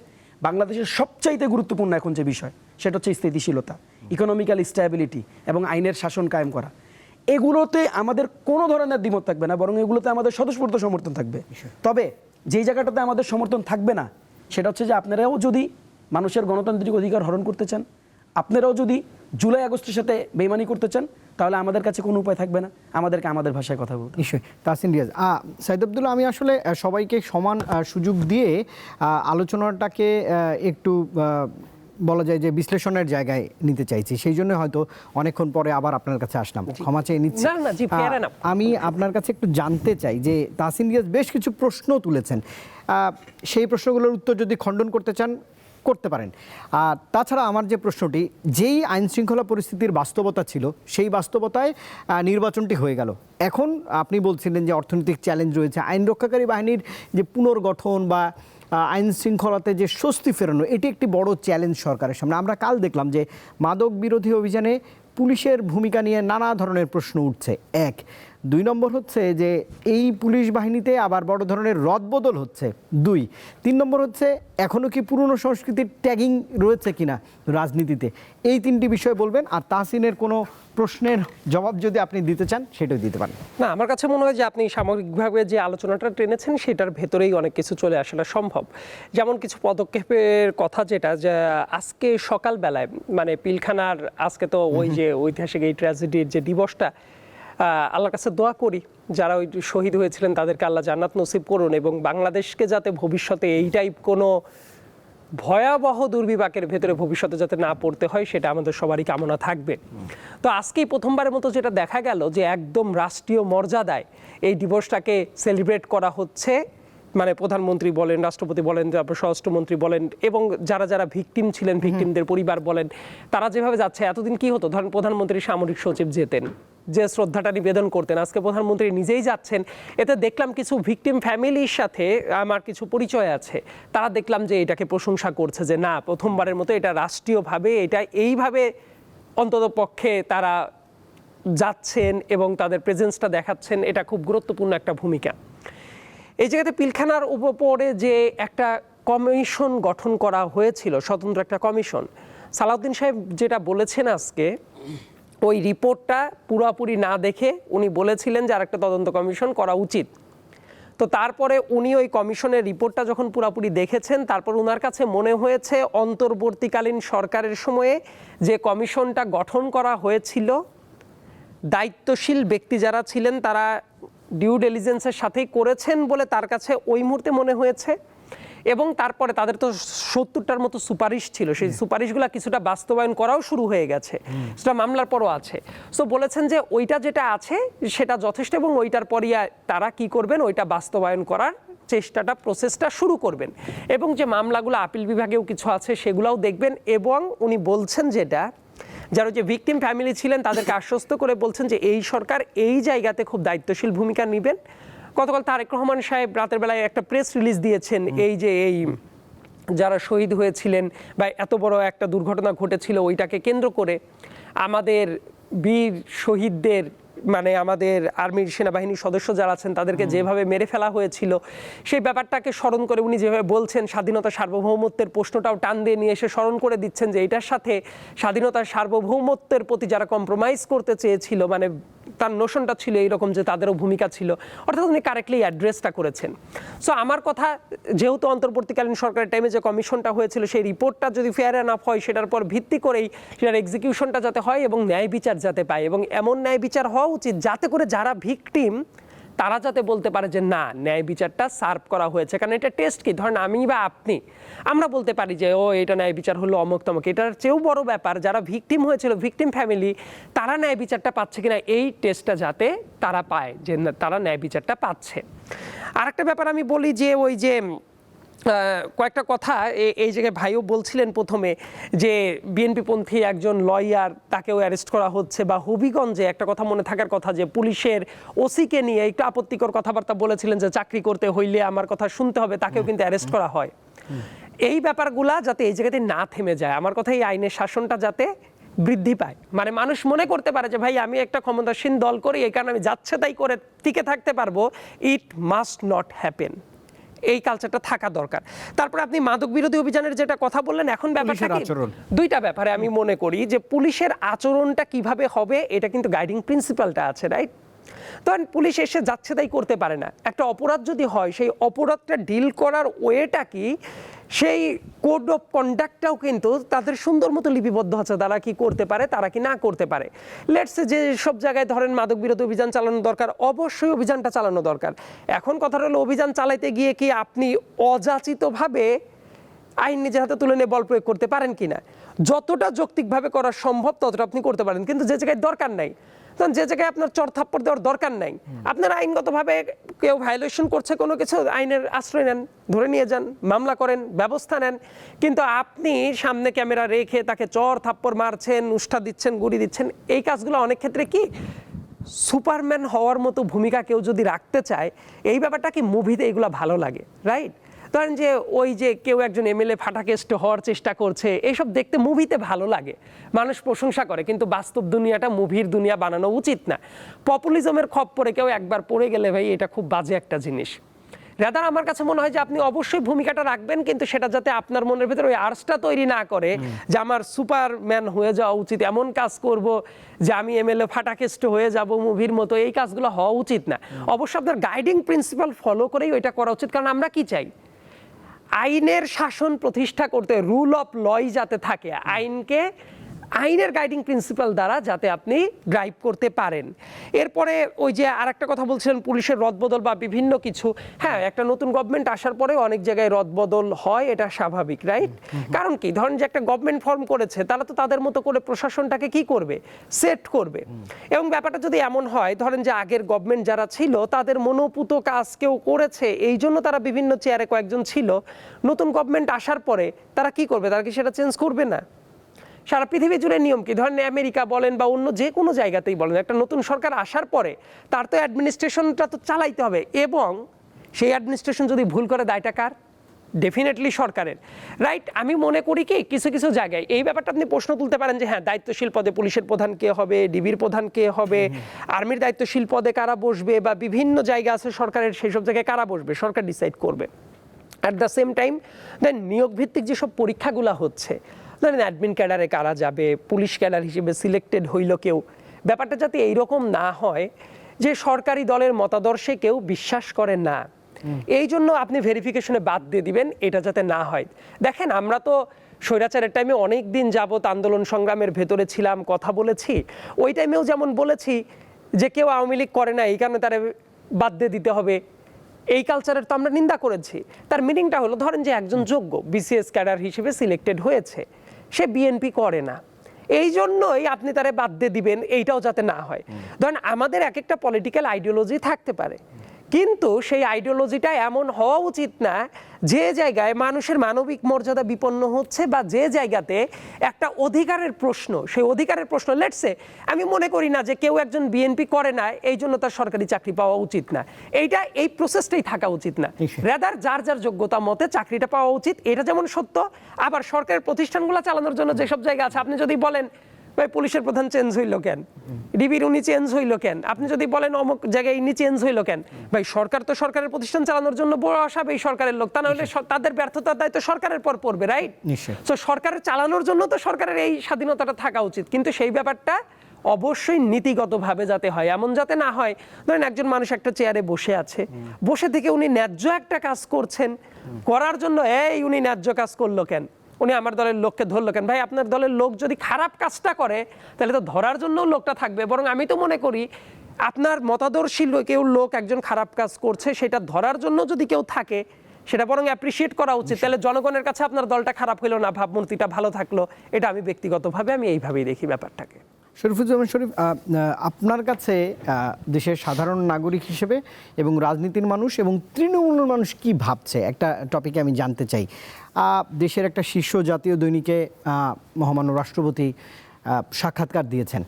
বাংলাদেশের সবচাইতে গুরুত্বপূর্ণ এখন যে বিষয় সেটা হচ্ছে স্থিতিশীলতা, ইকোনমিক্যাল স্ট্যাবিলিটি এবং আইনের শাসন কায়েম করা। এগুলোতে আমাদের কোনো ধরনের দ্বিমত থাকবে না, বরং এগুলোতে আমাদের স্বতঃস্ফূর্ত সমর্থন থাকবে। তবে যেই জায়গাটাতে আমাদের সমর্থন থাকবে না সেটা হচ্ছে যে আপনারাও যদি মানুষের গণতান্ত্রিক অধিকার হরণ করতে চান, আপনারাও যদি জুলাই আগস্টের সাথে বেইমানি করতে চান, তাহলে আমাদের কাছে কোনো উপায় থাকবে না, আমাদেরকে আমাদের ভাষায় কথা বলতে। নিশ্চয়ই। তাহসিন রিয়াজ, সাইদ আব্দুল্লাহ, আমি আসলে সবাইকে সমান সুযোগ দিয়ে আলোচনাটাকে একটু বলা যায় যে বিশ্লেষণের জায়গায় নিতে চাইছি, সেই জন্য হয়তো অনেকক্ষণ পরে আবার আপনার কাছে আসলাম, ক্ষমা চেয়ে নিচ্ছি। আমি আপনার কাছে একটু জানতে চাই যে তাহসিন রিয়াজ বেশ কিছু প্রশ্ন তুলেছেন, সেই প্রশ্নগুলোর উত্তর যদি খণ্ডন করতে চান করতে পারেন। আর তাছাড়া আমার যে প্রশ্নটি, যেই আইন শৃঙ্খলা পরিস্থিতির বাস্তবতা ছিল সেই বাস্তবতায় নির্বাচনটি হয়ে গেল, এখন আপনি বলছিলেন যে অর্থনৈতিক চ্যালেঞ্জ রয়েছে, আইন রক্ষাকারী বাহিনীর যে পুনর্গঠন বা আইন শৃঙ্খলাতে যে স্বস্তি ফেরানো, এটি একটি বড় চ্যালেঞ্জ সরকারের সামনে। আমরা কাল দেখলাম যে মাদক বিরোধী অভিযানে পুলিশের ভূমিকা নিয়ে নানা ধরনের প্রশ্ন উঠছে, 1। 2 নম্বর হচ্ছে যে এই পুলিশ বাহিনীতে আবার বড় ধরনের রদবদল হচ্ছে, 2। 3 নম্বর হচ্ছে এখনও কি পুরনো সংস্কৃতির ট্যাগিং রয়েছে কিনা রাজনীতিতে। এই 3টি বিষয় বলবেন, আর তাহসিনের কোনো প্রশ্নের জবাব যদি আপনি দিতে চান সেটাও দিতে পারেন। না, আমার কাছে মনে হয় যে আপনি সামগ্রিকভাবে যে আলোচনাটা টেনেছেন সেটার ভেতরেই অনেক কিছু চলে আসলে সম্ভব। যেমন কিছু পদক্ষেপের কথা, যেটা যে আজকে সকালবেলায় মানে পিলখানার আজকে তো ওই যে ঐতিহাসিক এই ট্র্যাজেডির যে দিবসটা, আল্লাহর কাছে দোয়া করি যারা ওই শহীদ হয়েছিলেন তাদেরকে আল্লাহ জান্নাত নসিব করুন, এবং বাংলাদেশকে যাতে ভবিষ্যতে এই টাইপ কোনো ভয়াবহ দুর্বিপাকের ভেতরে ভবিষ্যতে যাতে না পড়তে হয় সেটা আমাদের সবারই কামনা থাকবে। তো আজকেই প্রথমবারের মতো যেটা দেখা গেল যে একদম রাষ্ট্রীয় মর্যাদায় এই দিবসটাকে সেলিব্রেট করা হচ্ছে, মানে প্রধানমন্ত্রী বলেন, রাষ্ট্রপতি বলেন, তারপর স্বরাষ্ট্রমন্ত্রী বলেন, এবং যারা যারা ভিকটিম ছিলেন, ভিকটিমদের পরিবার বলেন, তারা যেভাবে যাচ্ছে। এতদিন কি হতো, ধরেন প্রধানমন্ত্রী সামরিক সচিব যেতেন, যে শ্রদ্ধাটা নিবেদন করতেন, আজকে প্রধানমন্ত্রী নিজেই যাচ্ছেন। এতে দেখলাম কিছু ভিকটিম ফ্যামিলির সাথে আমার কিছু পরিচয় আছে, তারা দেখলাম যে এটাকে প্রশংসা করছে যে না, প্রথমবারের মতো এটা রাষ্ট্রীয়ভাবে এটা এইভাবে অন্তত পক্ষে তারা যাচ্ছেন এবং তাদের প্রেজেন্সটা দেখাচ্ছেন, এটা খুব গুরুত্বপূর্ণ একটা ভূমিকা। এই জায়গাতে পিলখানার উপরে যে একটা কমিশন গঠন করা হয়েছিল, স্বতন্ত্র একটা কমিশন, সালাউদ্দিন সাহেব যেটা বলেছেন আজকে, ওই রিপোর্টটা পুরোপুরি না দেখে উনি বলেছিলেন যে আরেকটা তদন্ত কমিশন করা উচিত। তো তারপরে উনি ওই কমিশনের রিপোর্টটা যখন পুরোপুরি দেখেছেন, তারপর ওনার কাছে মনে হয়েছে অন্তর্বর্তীকালীন সরকারের সময়ে যে কমিশনটা গঠন করা হয়েছিল, দায়িত্বশীল ব্যক্তি যারা ছিলেন তারা ডিউ ডিলিজেন্সের সাথেই করেছেন বলে তার কাছে ওই মুহূর্তে মনে হয়েছে, এবং তারপরে তাদের তো 70টার মতো সুপারিশ ছিল, সেই সুপারিশগুলো কিছুটা বাস্তবায়ন করাও শুরু হয়ে গেছে, সেটা মামলার পরও আছে। সো বলেছেন যে ওইটা যেটা আছে সেটা যথেষ্ট, এবং ওইটার পরই তারা কি করবেন, ওইটা বাস্তবায়ন করার চেষ্টাটা, প্রসেসটা শুরু করবেন, এবং যে মামলাগুলো আপিল বিভাগেও কিছু আছে সেগুলোও দেখবেন। এবং উনি বলছেন যেটা, যারা যে ভিকটিম ফ্যামিলি ছিলেন তাদেরকে আশ্বস্ত করে বলছেন যে এই সরকার এই জায়গাতে খুব দায়িত্বশীল ভূমিকা নেবেন। গতকাল তারেক রহমান সাহেব রাতের বেলায় একটা প্রেস রিলিজ দিয়েছেন, এই যে এই যারা শহীদ হয়েছিলেন বা এত বড় একটা দুর্ঘটনা ঘটেছিল ওইটাকে কেন্দ্র করে আমাদের বীর শহীদদের, মানে আমাদের আর্মির সেনাবাহিনীর সদস্য যারা আছেন তাদেরকে যেভাবে মেরে ফেলা হয়েছিল সেই ব্যাপারটাকে স্মরণ করে উনি যেভাবে বলছেন, স্বাধীনতা সার্বভৌমত্বের প্রশ্নটাও টান দিয়ে নিয়ে এসে স্মরণ করে দিচ্ছেন যে এটার সাথে স্বাধীনতার সার্বভৌমত্বের প্রতি যারা কম্প্রোমাইজ করতে চেয়েছিল, মানে তার নোশনটা ছিল এইরকম যে তাদেরও ভূমিকা ছিল, অর্থাৎ উনি কারেক্টলি অ্যাড্রেসটা করেছেন। সো আমার কথা, যেহেতু অন্তর্বর্তীকালীন সরকারের টাইমে যে কমিশনটা হয়েছিল সেই রিপোর্টটা যদি ফেয়ার এনাফ হয় সেটার পর ভিত্তি করেই সেটার এক্সিকিউশনটা যাতে হয় এবং ন্যায় বিচার যাতে পায়, এবং এমন ন্যায় বিচার হওয়া উচিত যাতে করে যারা ভিকটিম তারা যাতে বলতে পারে যে না, ন্যায় বিচারটা সার্ভ করা হয়েছে। কারণ এটা টেস্ট কি, ধরেন আমি বা আপনি, আমরা বলতে পারি যে ও এটা ন্যায় বিচার হলো অমুক তমুক, এটার চেয়েও বড় ব্যাপার যারা ভিকটিম হয়েছিল, ভিকটিম ফ্যামিলি, তারা ন্যায় বিচারটা পাচ্ছে কিনা এই টেস্টটা যাতে তারা পায়, যে তারা ন্যায় বিচারটা পাচ্ছে। আরেকটা ব্যাপার আমি বলি যে ওই যে কয়েকটা কথা এই জায়গায় ভাইও বলছিলেন প্রথমে যে বিএনপিপন্থী একজন লয়ার তাকেও অ্যারেস্ট করা হচ্ছে, বা হবিগঞ্জে একটা কথা মনে থাকার কথা যে পুলিশের ওসিকে নিয়ে একটু আপত্তিকর কথাবার্তা বলেছিলেন যে চাকরি করতে হইলে আমার কথা শুনতে হবে, তাকেও কিন্তু অ্যারেস্ট করা হয়। এই ব্যাপারগুলা যাতে এই জায়গাতে না থেমে যায়, আমার কথা এই আইনের শাসনটা যাতে বৃদ্ধি পায়, মানে মানুষ মনে করতে পারে যে ভাই আমি একটা ক্ষমতাসীন দল করি এই কারণে আমি যাচ্ছে তাই করে টিকে থাকতে পারবো, ইট মাস্ট নট হ্যাপেন। এই কালচারটা থাকা দরকার। তারপরে আপনি মাদক বিরোধী অভিযানের যেটা কথা বললেন, এখন ব্যাপারটা কি, দুইটা ব্যাপারে আমি মনে করি যে পুলিশের আচরণটা কিভাবে হবে এটা কিন্তু গাইডিং প্রিন্সিপালটা আছে, রাইট? তখন পুলিশ এসে যাচ্ছে তাই করতে পারে না। একটা অপরাধ যদি হয় সেই অপরাধটা ডিল করার ওয়েটা কি, সেই কোড অফ কন্ডাক্টটাও কিন্তু তাদের সুন্দর মতো লিপিবদ্ধ আছে, তারা কি করতে পারে, তারা কি না করতে পারে। লেটসে যে সব জায়গায় ধরেন মাদক বিরোধী অভিযান চালানো দরকার, অবশ্যই অভিযানটা চালানো দরকার। এখন কথা হলো অভিযান চালাইতে গিয়ে কি আপনি অযাচিতভাবে আইন নিজের হাতে তুলে নিয়ে বল প্রয়োগ করতে পারেন কিনা, যতটা যৌক্তিকভাবে করা সম্ভব ততটা আপনি করতে পারেন, কিন্তু যে জায়গায় দরকার নাই, তখন যে জায়গায় আপনার চড় থাপ্পড় দেওয়ার দরকার নাই, আপনার আইনগতভাবে কেউ ভায়োলেশন করছে কোনো কিছু, আইনের আশ্রয় নেন, ধরে নিয়ে যান, মামলা করেন, ব্যবস্থা নেন। কিন্তু আপনি সামনে ক্যামেরা রেখে তাকে চড় থাপ্পড় মারছেন, উষ্ঠা দিচ্ছেন, গুড়ি দিচ্ছেন, এই কাজগুলো অনেক ক্ষেত্রে কি সুপারম্যান হওয়ার মতো ভূমিকা কেউ যদি রাখতে চায়, এই ব্যাপারটা কি মুভিতে এগুলো ভালো লাগে, রাইট? ধরেন যে ওই যে কেউ একজন এমএলএ ফাটাকেষ্ট হওয়ার চেষ্টা করছে, এইসব দেখতে মুভিতে ভালো লাগে, মানুষ প্রশংসা করে, কিন্তু বাস্তব দুনিয়াটা মুভির দুনিয়া বানানো উচিত না। পপুলিজমের খপ্পরে কেউ একবার পড়ে গেলে ভাই এটা খুব বাজে একটা জিনিস। রাদার আমার কাছে মনে হয় যে আপনি অবশ্যই ভূমিকাটা রাখবেন, কিন্তু সেটা যাতে আপনার মনের ভিতরে ওই আর্টসটা তৈরি না করে যে আমার সুপারম্যান হয়ে যাওয়া উচিত, এমন কাজ করব যে আমি এমএলএ ফাটাকেষ্ট হয়ে যাব মুভির মতো, এই কাজগুলো হওয়া উচিত না। অবশ্যই আপনার গাইডিং প্রিন্সিপাল ফলো করেই ওইটা করা উচিত। কারণ আমরা কি চাই, আইনের শাসন প্রতিষ্ঠা করতে, রুল অফ লই যাতে থাকে, আইনকে আইনের গাইডিং প্রিন্সিপাল দ্বারা যাতে আপনি ড্রাইভ করতে পারেন। এরপরে ওই যে আরেকটা কথা বলছিলেন পুলিশের রদবদল বা বিভিন্ন কিছু, হ্যাঁ একটা নতুন গভর্নমেন্ট আসার পরে অনেক জায়গায় রদবদল হয়, এটা স্বাভাবিক, রাইট? কারণ কি, ধরেন যে একটা গভর্নমেন্ট ফর্ম করেছে, তারা তো তাদের মতো করে প্রশাসনটাকে কি করবে, সেট করবে। এবং ব্যাপারটা যদি এমন হয়, ধরেন যে আগের গভর্নমেন্ট যারা ছিল তাদের মনোপুত কাজ কেউ করেছে, এই জন্য তারা বিভিন্ন চেয়ারে কয়েকজন ছিল, নতুন গভর্নমেন্ট আসার পরে তারা কি করবে, তারা কি সেটা চেঞ্জ করবে না? সারা পৃথিবী জুড়ে নিয়ম কি, ধরেন আমেরিকা বলেন বা অন্য যে কোনো জায়গাতেই বলেন, একটা নতুন সরকার আসার পরে তার তো অ্যাডমিনিস্ট্রেশনটা তো চালাইতে হবে, এবং সেই অ্যাডমিনিস্ট্রেশন যদি ভুল করে দায়টা কার? ডেফিনেটলি সরকারের, রাইট? আমি মনে করি কি কিছু কিছু জায়গায় এই ব্যাপারটা আপনি প্রশ্ন তুলতে পারেন যে হ্যাঁ দায়িত্বশীল পদে পুলিশের প্রধান কে হবে, ডিবির প্রধান কে হবে, আর্মির দায়িত্বশীল পদে কারা বসবে, বা বিভিন্ন জায়গা আছে সরকারের, সেই সব জায়গায় কারা বসবে সরকার ডিসাইড করবে। অ্যাট দ্য সেম টাইম দেন নিয়োগ ভিত্তিক যেসব পরীক্ষাগুলো হচ্ছে, ধরেন অ্যাডমিন ক্যাডারে কারা যাবে, পুলিশ ক্যাডার হিসেবে সিলেক্টেড হইল কেউ, ব্যাপারটা যাতে এইরকম না হয় যে সরকারি দলের মতাদর্শে কেউ বিশ্বাস করে না, এই জন্য আপনি ভেরিফিকেশনে বাদ দিয়ে দিবেন, এটা যাতে না হয়। দেখেন আমরা তো স্বৈরাচারের টাইমে অনেক দিন যাবত আন্দোলন সংগ্রামের ভেতরে ছিলাম, কথা বলেছি, ওই টাইমেও যেমন বলেছি যে কেউ আওয়ামী লীগ করে না এই কারণে তারা বাদ দিয়ে দিতে হবে, এই কালচারের তো আমরা নিন্দা করেছি। তার মিনিংটা হলো, ধরেন যে একজন যোগ্য বিসিএস ক্যাডার হিসেবে সিলেক্টেড হয়েছে, সে বিএনপি করে না, এই জন্যই আপনি তারে বাদ দিয়ে দিবেন, এইটাও যাতে না হয়। ধরেন আমাদের এক একটা পলিটিক্যাল আইডিওলজি থাকতে পারে, কিন্তু সেই আইডিওলজিটা এমন হওয়া উচিত না যে জায়গায় মানুষের মানবিক মর্যাদা বিপন্ন হচ্ছে, বা যে জায়গাতে একটা অধিকারের প্রশ্ন, সেই অধিকারের প্রশ্ন, লেটসে আমি মনে করি না যে কেউ একজন বিএনপি করে না এই জন্য তার সরকারি চাকরি পাওয়া উচিত না, এই প্রসেসটাই থাকা উচিত না। রাদার যার যার যোগ্যতা মতে চাকরিটা পাওয়া উচিত, এটা যেমন সত্য। আবার সরকারের প্রতিষ্ঠানগুলো চালানোর জন্য যেসব জায়গা আছে, আপনি যদি বলেন ভাই পুলিশের প্রধান চেঞ্জ হইল কেন, ডিবির উনি চেঞ্জ হইল কেন, আপনি যদি বলেন অমুক জায়গায় ইনি চেঞ্জ হইল কেন, ভাই সরকার তো সরকারের প্রতিষ্ঠান চালানোর জন্য বসাবে এই সরকারের লোক, তা নাহলে তাদের ব্যর্থতার দায়িত্ব সরকারের পর পড়বে, রাইট? তো সরকারের চালানোর জন্য তো সরকারের এই স্বাধীনতাটা থাকা উচিত, কিন্তু সেই ব্যাপারটা অবশ্যই নীতিগতভাবে যাতে হয়, এমন যাতে না হয় ধরেন একজন মানুষ একটা চেয়ারে বসে আছে, বসে থেকে উনি ন্যায্য একটা কাজ করছেন, করার জন্য এই উনি ন্যায্য কাজ করলো কেন, উনি আমার দলের লোককে ধরলো কেন। ভাই আপনার দলের লোক যদি খারাপ কাজটা করে তাহলে তো ধরার জন্য লোকটা থাকবে, বরং আমি তো মনে করি আপনার মতাদর্শী কেউ লোক একজন খারাপ কাজ করছে, সেটা ধরার জন্য যদি কেউ থাকে সেটা বরং অ্যাপ্রিসিয়েট করা উচিত, তাহলে জনগণের কাছে আপনার দলটা খারাপ হইলো না, ভাবমূর্তিটা ভালো থাকলো। এটা আমি ব্যক্তিগতভাবে আমি এইভাবেই দেখি ব্যাপারটাকে। শরীফুজ্জামান শরীফ, আপনার কাছে দেশের সাধারণ নাগরিক হিসেবে এবং রাজনীতির মানুষ এবং তৃণমূলের মানুষ কি ভাবছে, একটা টপিকে আমি জানতে চাই। দেশের একটা শীর্ষ জাতীয় দৈনিকে মহামান্য রাষ্ট্রপতি সাক্ষাৎকার দিয়েছেন,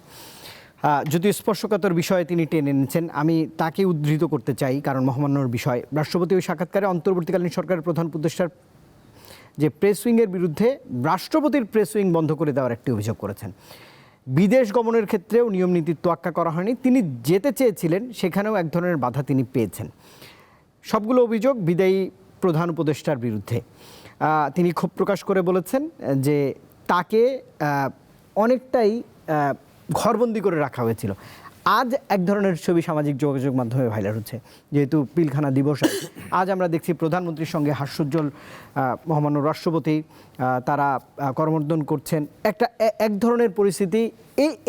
যদিও স্পর্শকাতর বিষয়ে তিনি টেনে এনেছেন, আমি তাকে উদ্ধৃত করতে চাই কারণ মহামান্যর বিষয়। রাষ্ট্রপতি ওই সাক্ষাৎকারে অন্তর্বর্তীকালীন সরকারের প্রধান উপদেষ্টার যে প্রেস উইংয়ের বিরুদ্ধে রাষ্ট্রপতির প্রেস উইং বন্ধ করে দেওয়ার একটি অভিযোগ করেছেন। বিদেশ গমনের ক্ষেত্রেও নিয়ম নীতির তোয়াক্কা করা হয়নি, তিনি যেতে চেয়েছিলেন সেখানেও এক ধরনের বাধা তিনি পেয়েছেন। সবগুলো অভিযোগ বিদায়ী প্রধান উপদেষ্টার বিরুদ্ধে। তিনি ক্ষোভ প্রকাশ করে বলেছেন যে তাকে অনেকটাই ঘরবন্দি করে রাখা হয়েছিল। আজ এক ধরনের ছবি সামাজিক যোগাযোগ মাধ্যমে ভাইরাল হচ্ছে, যেহেতু পিলখানা দিবস, আজ আমরা দেখছি প্রধানমন্ত্রীর সঙ্গে হাস্যোজ্জ্বল মহামান্য রাষ্ট্রপতি তারা করমর্দন করছেন। এক ধরনের পরিস্থিতি,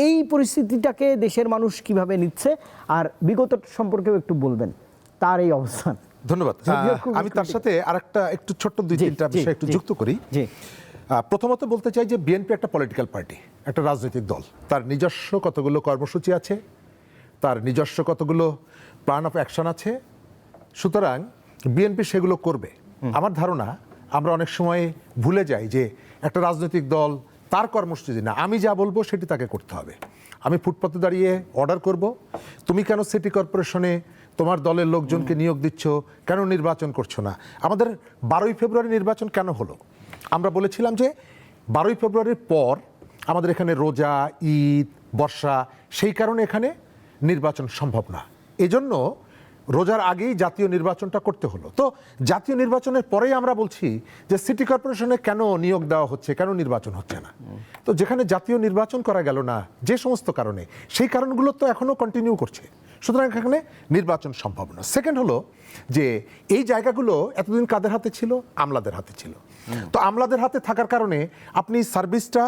এই পরিস্থিতিটাকে দেশের মানুষ কিভাবে নিচ্ছে, আর বিগত সম্পর্কেও একটু বলবেন তার এই অবস্থান। ধন্যবাদ। আমি তার সাথে আরেকটা একটু ছোট্ট দুই তিনটা বিষয় একটু যুক্ত করি। প্রথমত বলতে চাই যে বিএনপি একটা পলিটিক্যাল পার্টি, একটা রাজনৈতিক দল, তার নিজস্ব কতগুলো কর্মসূচি আছে, তার নিজস্ব কতগুলো প্ল্যান অফ অ্যাকশন আছে, সুতরাং বিএনপি সেগুলো করবে। আমার ধারণা আমরা অনেক সময় ভুলে যাই যে একটা রাজনৈতিক দল তার কর্মসূচি না, আমি যা বলবো সেটি তাকে করতে হবে। আমি ফুটপাতে দাঁড়িয়ে অর্ডার করব, তুমি কেন সিটি কর্পোরেশনে তোমার দলের লোকজনকে নিয়োগ দিচ্ছ, কেন নির্বাচন করছো না? আমাদের 12ই ফেব্রুয়ারি নির্বাচন কেন হলো? আমরা বলেছিলাম যে 12ই ফেব্রুয়ারির পর আমাদের এখানে রোজা, ঈদ, বর্ষা, সেই কারণে এখানে নির্বাচন সম্ভব না, এজন্য রোজার আগেই জাতীয় নির্বাচনটা করতে হলো। তো জাতীয় নির্বাচনের পরেই আমরা বলছি যে সিটি কর্পোরেশনে কেন নিয়োগ দেওয়া হচ্ছে, কেন নির্বাচন হচ্ছে না? তো যেখানে জাতীয় নির্বাচন করা গেল না যে সমস্ত কারণে, সেই কারণগুলো তো এখনো কন্টিনিউ করছে, সুতরাং এখানে নির্বাচন সম্ভব না। সেকেন্ড হলো যে এই জায়গাগুলো এতদিন কাদের হাতে ছিল? আমলাদের হাতে ছিল। তো আমলাদের হাতে থাকার কারণে আপনি সার্ভিসটা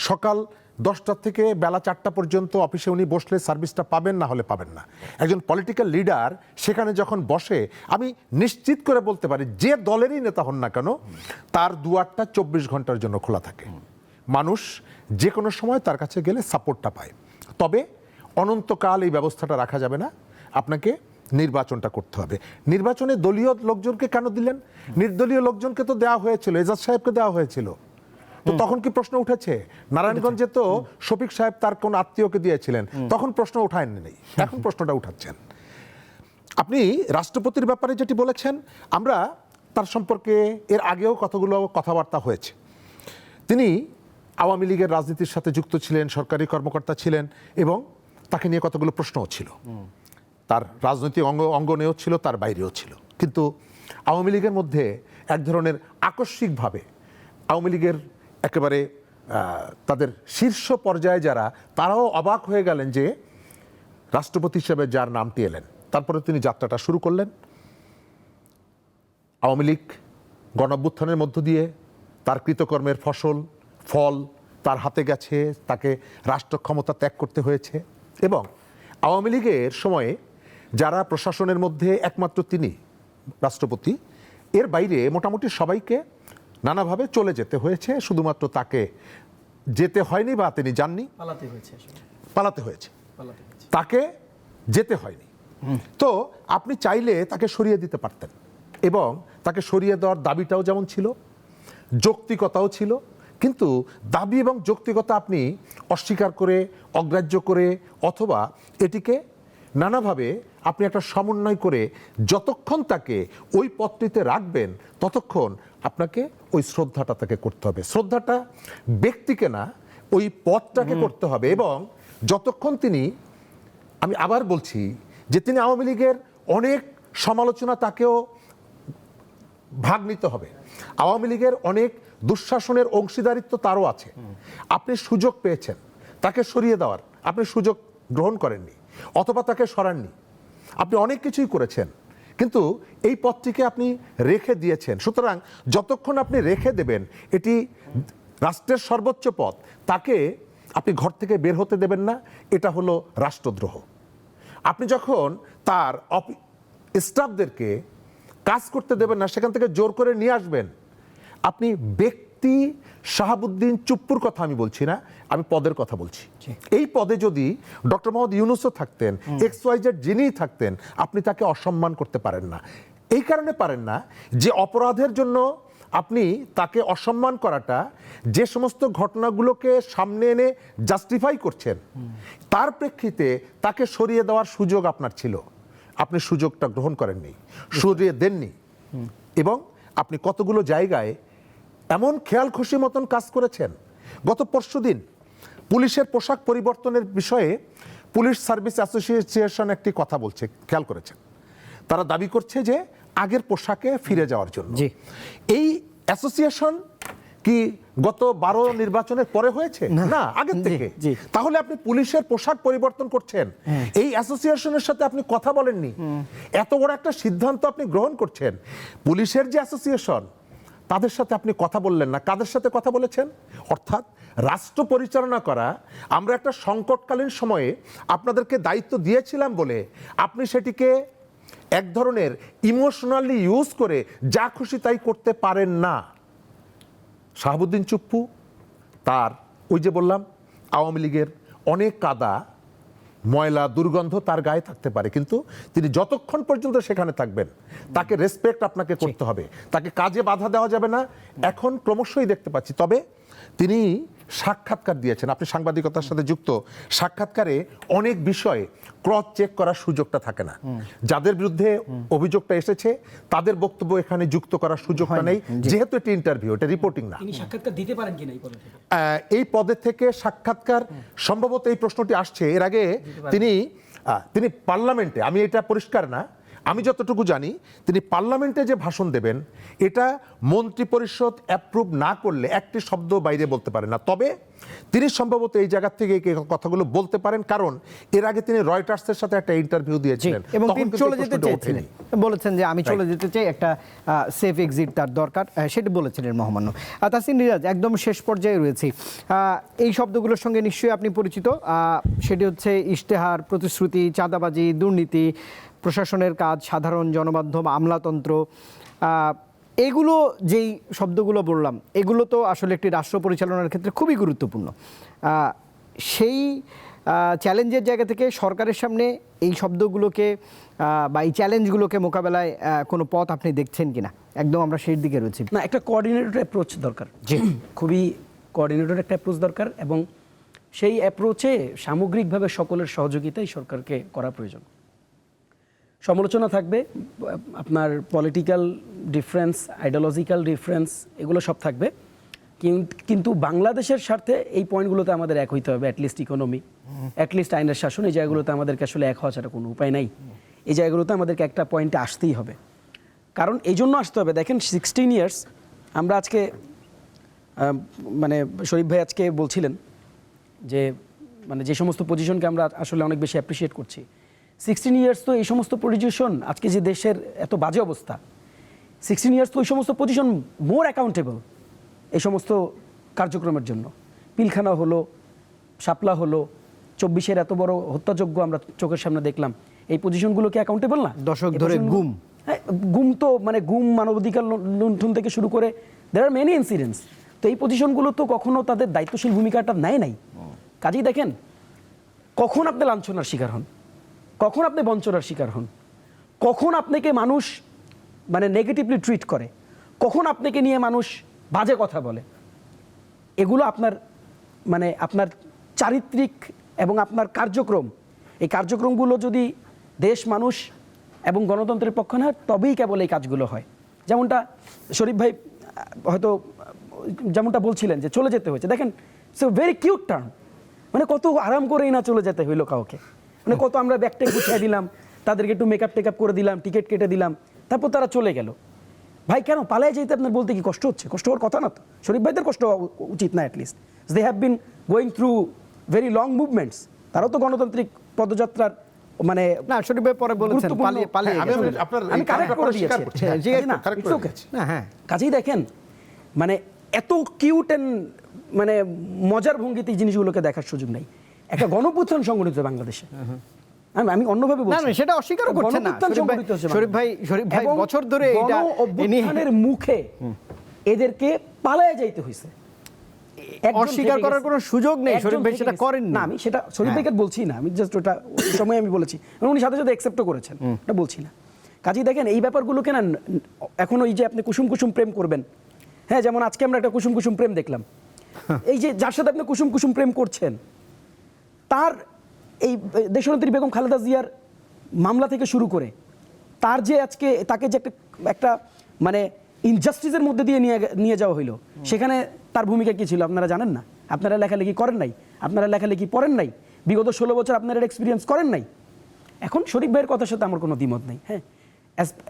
সকাল 10টা থেকে বেলা 4টা পর্যন্ত অফিসে উনি বসলে সার্ভিসটা পাবেন, না হলে পাবেন না। একজন পলিটিক্যাল লিডার সেখানে যখন বসে, আমি নিশ্চিত করে বলতে পারি যে দলেরই নেতা হন না কেন, তার দুয়ারটা 24 ঘন্টার জন্য খোলা থাকে। মানুষ যে কোনো সময় তার কাছে গেলে সাপোর্টটা পায়। তবে অনন্তকাল এই ব্যবস্থাটা রাখা যাবে না, আপনাকে নির্বাচনটা করতে হবে। নির্বাচনে দলীয় লোকজনকে কেন দিলেন? নির্দলীয় লোকজনকে তো দেওয়া হয়েছিল, এজাজ সাহেবকে দেওয়া হয়েছিল। তো তখন কি প্রশ্ন উঠেছে? নারায়ণগঞ্জে তো শফিক সাহেব তার কোন আত্মীয়কে দিয়েছিলেন, তখন প্রশ্ন উঠায়নি, এখন প্রশ্নটা উঠাচ্ছেন। আপনি রাষ্ট্রপতির ব্যাপারে যেটি বলেছেন, আমরা তার সম্পর্কে এর আগেও কতগুলো কথাবার্তা হয়েছে। তিনি আওয়ামী লীগের রাজনীতির সাথে যুক্ত ছিলেন, সরকারি কর্মকর্তা ছিলেন, এবং তাকে নিয়ে কতগুলো প্রশ্নও ছিল, তার রাজনৈতিক অঙ্গনেও ছিল, তার বাইরেও ছিল। কিন্তু আওয়ামী লীগের মধ্যে এক ধরনের আকস্মিকভাবে আওয়ামী লীগের একেবারে তাদের শীর্ষ পর্যায়ে যারা, তারাও অবাক হয়ে গেলেন যে রাষ্ট্রপতি হিসেবে যার নামটি এলেন, তারপরে তিনি যাত্রাটা শুরু করলেন। আওয়ামী লীগ গণঅভ্যুত্থানের মধ্য দিয়ে তার কৃতকর্মের ফল তার হাতে গেছে, তাকে রাষ্ট্র ক্ষমতা ত্যাগ করতে হয়েছে। এবং আওয়ামী লীগের সময়ে যারা প্রশাসনের মধ্যে একমাত্র তিনি রাষ্ট্রপতি, এর বাইরে মোটামুটি সবাইকে নানাভাবে চলে যেতে হয়েছে, শুধুমাত্র তাকে যেতে হয়নি বা তিনি যাননি, পালাতে হয়েছে আসলে পালাতে হয়েছে, পালাতে হয়েছে। তাকে যেতে হয়নি। তো আপনি চাইলে তাকে সরিয়ে দিতে পারতেন, এবং তাকে সরিয়ে দেওয়ার দাবিটাও যেমন ছিল, যৌক্তিকতাও ছিল, কিন্তু দাবি এবং যৌক্তিকতা আপনি অস্বীকার করে, অগ্রাহ্য করে, অথবা এটিকে নানাভাবে আপনি একটা সমন্বয় করে যতক্ষণ তাকে ওই পদটিতে রাখবেন ততক্ষণ আপনাকে ওই শ্রদ্ধাটা তাকে করতে হবে। শ্রদ্ধাটা ব্যক্তিকে না, ওই পদটাকে করতে হবে। এবং যতক্ষণ তিনি, আমি আবার বলছি যে তিনি আওয়ামী লীগের অনেক সমালোচনা, তাকেও ভাগ নিতে হবে। আওয়ামী লীগের অনেক দুঃশাসনের অংশীদারিত্ব তারও আছে। আপনি সুযোগ পেয়েছেন তাকে সরিয়ে দেওয়ার, আপনি সুযোগ গ্রহণ করেননি, অথবা তাকে সরাননি। আপনি অনেক কিছুই করেছেন, কিন্তু এই পদটিকে আপনি রেখে দিয়েছেন। সুতরাং যতক্ষণ আপনি রেখে দেবেন, এটি রাষ্ট্রের সর্বোচ্চ পদ, তাকে আপনি ঘর থেকে বের হতে দেবেন না, এটা হলো রাষ্ট্রদ্রোহ। আপনি যখন তার স্টাফদেরকে কাজ করতে দেবেন না, সেখান থেকে জোর করে নিয়ে আসবেন, আপনি ব্যক্তি শাহাবুদ্দিন চুপ্পুর কথা আমি বলছি না, আমি পদের কথা বলছি। এই পদে যদি ডক্টর মোহাম্মদ ইউনূসও থাকতেন, XYZ যিনিই থাকতেন, আপনি তাকে অসম্মান করতে পারেন না। এই কারণে পারেন না যে অপরাধের জন্য আপনি তাকে অসম্মান করাটা, যে সমস্ত ঘটনাগুলোকে সামনে এনে জাস্টিফাই করছেন, তার প্রেক্ষিতে তাকে সরিয়ে দেওয়ার সুযোগ আপনার ছিল, আপনি সুযোগটা গ্রহণ করেননি, সরিয়ে দেননি। এবং আপনি কতগুলো জায়গায় এমন খেয়াল খুশি মতন কাজ করেছেন। গত পরশুদিন পুলিশের পোশাক পরিবর্তনের বিষয়ে পুলিশ সার্ভিস অ্যাসোসিয়েশন একটি কথা বলছে, খেয়াল করেছেন? তারা দাবি করছে যে আগের পোশাকে ফিরে যাওয়ার জন্য। এই অ্যাসোসিয়েশন কি গত 12 নির্বাচনের পরে হয়েছে? না, আগের থেকে। তাহলে আপনি পুলিশের পোশাক পরিবর্তন করছেন, এই অ্যাসোসিয়েশনের সাথে আপনি কথা বলেননি, এত বড় একটা সিদ্ধান্ত আপনি গ্রহণ করছেন। পুলিশের যে অ্যাসোসিয়েশন, তাদের সাথে আপনি কথা বললেন না। কাদের সাথে কথা বলেছেন? অর্থাৎ রাষ্ট্র পরিচালনা করা, আমরা একটা সংকটকালীন সময়ে আপনাদেরকে দায়িত্ব দিয়েছিলাম বলে আপনি সেটিকে এক ধরনের ইমোশনালি ইউজ করে যা খুশি তাই করতে পারেন না। শাহাবুদ্দিন চুপ্পু, তার ওই যে বললাম, আওয়ামী লীগের অনেক কাদা, ময়লা, দুর্গন্ধ তার গায়ে থাকতে পারে, কিন্তু তিনি যতক্ষণ পর্যন্ত সেখানে থাকবেন, তাকে রেসপেক্ট আপনাকে করতে হবে, তাকে কাজে বাধা দেওয়া যাবে না। এখন ক্রমশই দেখতে পাচ্ছি। তবে তিনি সাক্ষাৎকার দিয়েছেন, আপনি সাংবাদিকতার সাথে যুক্ত, সাক্ষাৎকারে অনেক বিষয়ে ক্রস চেক করার সুযোগটা থাকে না। যাদের বিরুদ্ধে অভিযোগটা এসেছে তাদের বক্তব্য এখানে যুক্ত করার সুযোগটা নেই, যেহেতু এটি ইন্টারভিউ, এটা রিপোর্টিং না। তিনি সাক্ষাৎকার দিতে পারেন কিনা এই পদে থেকে? এই পদে থেকে সাক্ষাৎকার, সম্ভবত এই প্রশ্নটি আসছে। এর আগে তিনি পার্লামেন্টে, আমি এটা পরিষ্কার না, আমি যতটুকু জানি তিনি পার্লামেন্টে যে ভাষণ দেবেন, এটা মন্ত্রী পরিষদ অ্যাপ্রুভ না করলে একটি শব্দ বাইরে বলতে পারেন না। তবে তিনি সম্ভবত এই জায়গা থেকে এই কথাগুলো বলতে পারেন, কারণ এর আগে তিনি রয়টার্সের সাথে একটা ইন্টারভিউ দিয়েছিলেন এবং তিনি চলে যেতে চেয়েছিলেন, বলেছেন যে আমি চলে যেতে চাই, একটা সেফ এক্সিট তার দরকার, সেটা বলেছিলেন মহামান্য। তাসিন রিয়াজ, একদম শেষ পর্যায়ে রয়েছি। এই শব্দগুলোর সঙ্গে নিশ্চয়ই আপনি পরিচিত। সেটি হচ্ছে ইশতেহার, প্রতিশ্রুতি, চাঁদাবাজি, দুর্নীতি, প্রশাসনের কাজ, সাধারণ জনমাধ্যম, আমলাতন্ত্র। এগুলো যেই শব্দগুলো বললাম, এগুলো তো আসলে একটি রাষ্ট্র পরিচালনার ক্ষেত্রে খুবই গুরুত্বপূর্ণ। সেই চ্যালেঞ্জের জায়গা থেকে সরকারের সামনে এই শব্দগুলোকে বা এই চ্যালেঞ্জগুলোকে মোকাবেলায় কোনো পথ আপনি দেখছেন কিনা? একদম আমরা সেই দিকে রয়েছি। না, একটা কোঅর্ডিনেটেড অ্যাপ্রোচ দরকার, খুবই কোঅর্ডিনেটেড একটা অ্যাপ্রোচ দরকার, এবং সেই অ্যাপ্রোচে সামগ্রিকভাবে সকলের সহযোগিতাই সরকারকে করা প্রয়োজন। সমালোচনা থাকবে, আপনার পলিটিক্যাল ডিফারেন্স, আইডিওলজিক্যাল ডিফারেন্স, এগুলো সব থাকবে, কিন্তু বাংলাদেশের স্বার্থে এই পয়েন্টগুলোতে আমাদের এক হইতে হবে। অ্যাটলিস্ট ইকোনমি, অ্যাটলিস্ট আইনের শাসন, এই জায়গাগুলোতে আমাদেরকে আসলে এক হওয়া ছাড়া কোনো উপায় নাই। এই জায়গাগুলোতে আমাদেরকে একটা পয়েন্টে আসতেই হবে। কারণ এই জন্য আসতে হবে, দেখেন 16 ইয়ার্স আমরা আজকে, মানে শরীফ ভাই আজকে বলছিলেন যে মানে যে সমস্ত পজিশনকে আমরা আসলে অনেক বেশি অ্যাপ্রিসিয়েট করছি, 16 ইয়ার্স তো এই সমস্ত পজিশন, আজকে যে দেশের এত বাজে অবস্থা, 16 ইয়ার্স তো ওই সমস্ত পজিশন মোর অ্যাকাউন্টেবল এই সমস্ত কার্যক্রমের জন্য। পিলখানা হলো, শাপলা হলো, 24-এর এত বড় হত্যাযজ্ঞ আমরা চোখের সামনে দেখলাম, এই পজিশনগুলো কি অ্যাকাউন্টেবল না? দশক এই ধরে পজিশনগুলো- গুম। হ্যাঁ, গুম তো মানে গুম, মানবাধিকার লুণ্ঠন থেকে শুরু করে দেয়ার আর মেনি ইনসিডেন্টস। তো এই পজিশনগুলো তো কখনো তাদের দায়িত্বশীল ভূমিকাটা নেয় নাই। কাজেই দেখেন, কখন আপনি লাঞ্ছনার শিকার হন, কখন আপনি বঞ্চনার শিকার হন, কখন আপনাকে মানুষ মানে নেগেটিভলি ট্রিট করে, কখন আপনাকে নিয়ে মানুষ বাজে কথা বলে, এগুলো আপনার মানে আপনার চারিত্রিক এবং আপনার কার্যক্রম, এই কার্যক্রমগুলো যদি দেশ, মানুষ এবং গণতন্ত্রের পক্ষ না হয়, তবেই কেবল এই কাজগুলো হয়। যেমনটা শরীফ ভাই হয়তো যেমনটা বলছিলেন যে চলে যেতে হয়েছে, দেখেন সো ভেরি কিউট টার্ম, মানে কত আরাম করেই না চলে যেতে হইলো কাউকে, মানে কত আমরা ব্যাগটা গুছিয়ে দিলাম, তাদেরকে একটু মেকআপ টেকআপ করে দিলাম, টিকিট কেটে দিলাম, তারপর তারা চলে গেল। ভাই কেন পালায় যেতে আপনার বলতে কি কষ্ট হচ্ছে? কষ্ট হওয়ার কথা না তো, শরীফ ভাইদের কষ্ট হওয়া উচিত না। At least they have been going through very long movements, তারাও তো গণতান্ত্রিক পদযাত্রার মানে না, শরীফ ভাই পরে বলেছেন গুরুত্বপূর্ণ- পালিয়ে পালিয়ে হ্যাঁ, আমি গেছেন। আপনার আমি এই কারেক্ট কথাটা করে স্বীকার দিয়েছি। করছি। হ্যাঁ, জি, কাজেই না, correct it's করে okay। দিয়েছি। না, হ্যাঁ, কাজেই দেখেন মানে এত কিউট অ্যান্ড মানে মজার ভঙ্গিতে এই জিনিসগুলোকে দেখার সুযোগ নাই। একটা গণপুত্থান সংগঠিত হচ্ছে বাংলাদেশে, আমি অন্যভাবে না বলছি না, সেটা অস্বীকারও করছেন না গণপুত্থান শরীফ ভাই। সংগঠিত হচ্ছে শরীফ ভাই এবং বছর ধরে এটা গণ অভ্যুত্থানের মুখে এদেরকে পালায় যাইতে হয়েছে। একজন অস্বীকার থেকে করার গেছে। কোনো সুযোগ নেই, একজন শরীফ ভাই থেকে সেটা গেছে। করেননি। না, আমি সেটা শরীফ ভাইকে বলছি না, আমি জাস্ট ওটা ওই সময় আমি বলেছি, এবং উনি সাথে সাথে অ্যাকসেপ্টও করেছেন, এটা বলছি না। কাজেই দেখেন এই ব্যাপারগুলোকে না এখন ওই যে আপনি কুসুম কুসুম প্রেম করবেন, হ্যাঁ, যেমন আজকে আমরা একটা কুসুম কুসুম প্রেম দেখলাম, এই যে যার সাথে আপনি কুসুম কুসুম প্রেম করছেন তার এই দেশনেত্রী বেগম খালেদা জিয়ার মামলা থেকে শুরু করে তার যে আজকে তাকে যে একটা মানে ইনজাস্টিসের মধ্যে দিয়ে নিয়ে যাওয়া হইলো, সেখানে তার ভূমিকা কি ছিল আপনারা জানেন না? আপনারা লেখালেখি করেন নাই, আপনারা লেখালেখি পড়েন নাই, বিগত 16 বছর আপনারা এক্সপিরিয়েন্স করেন নাই। এখন শরীফ ভাইয়ের কথার সাথে আমার কোনো দ্বিমত নেই। হ্যাঁ,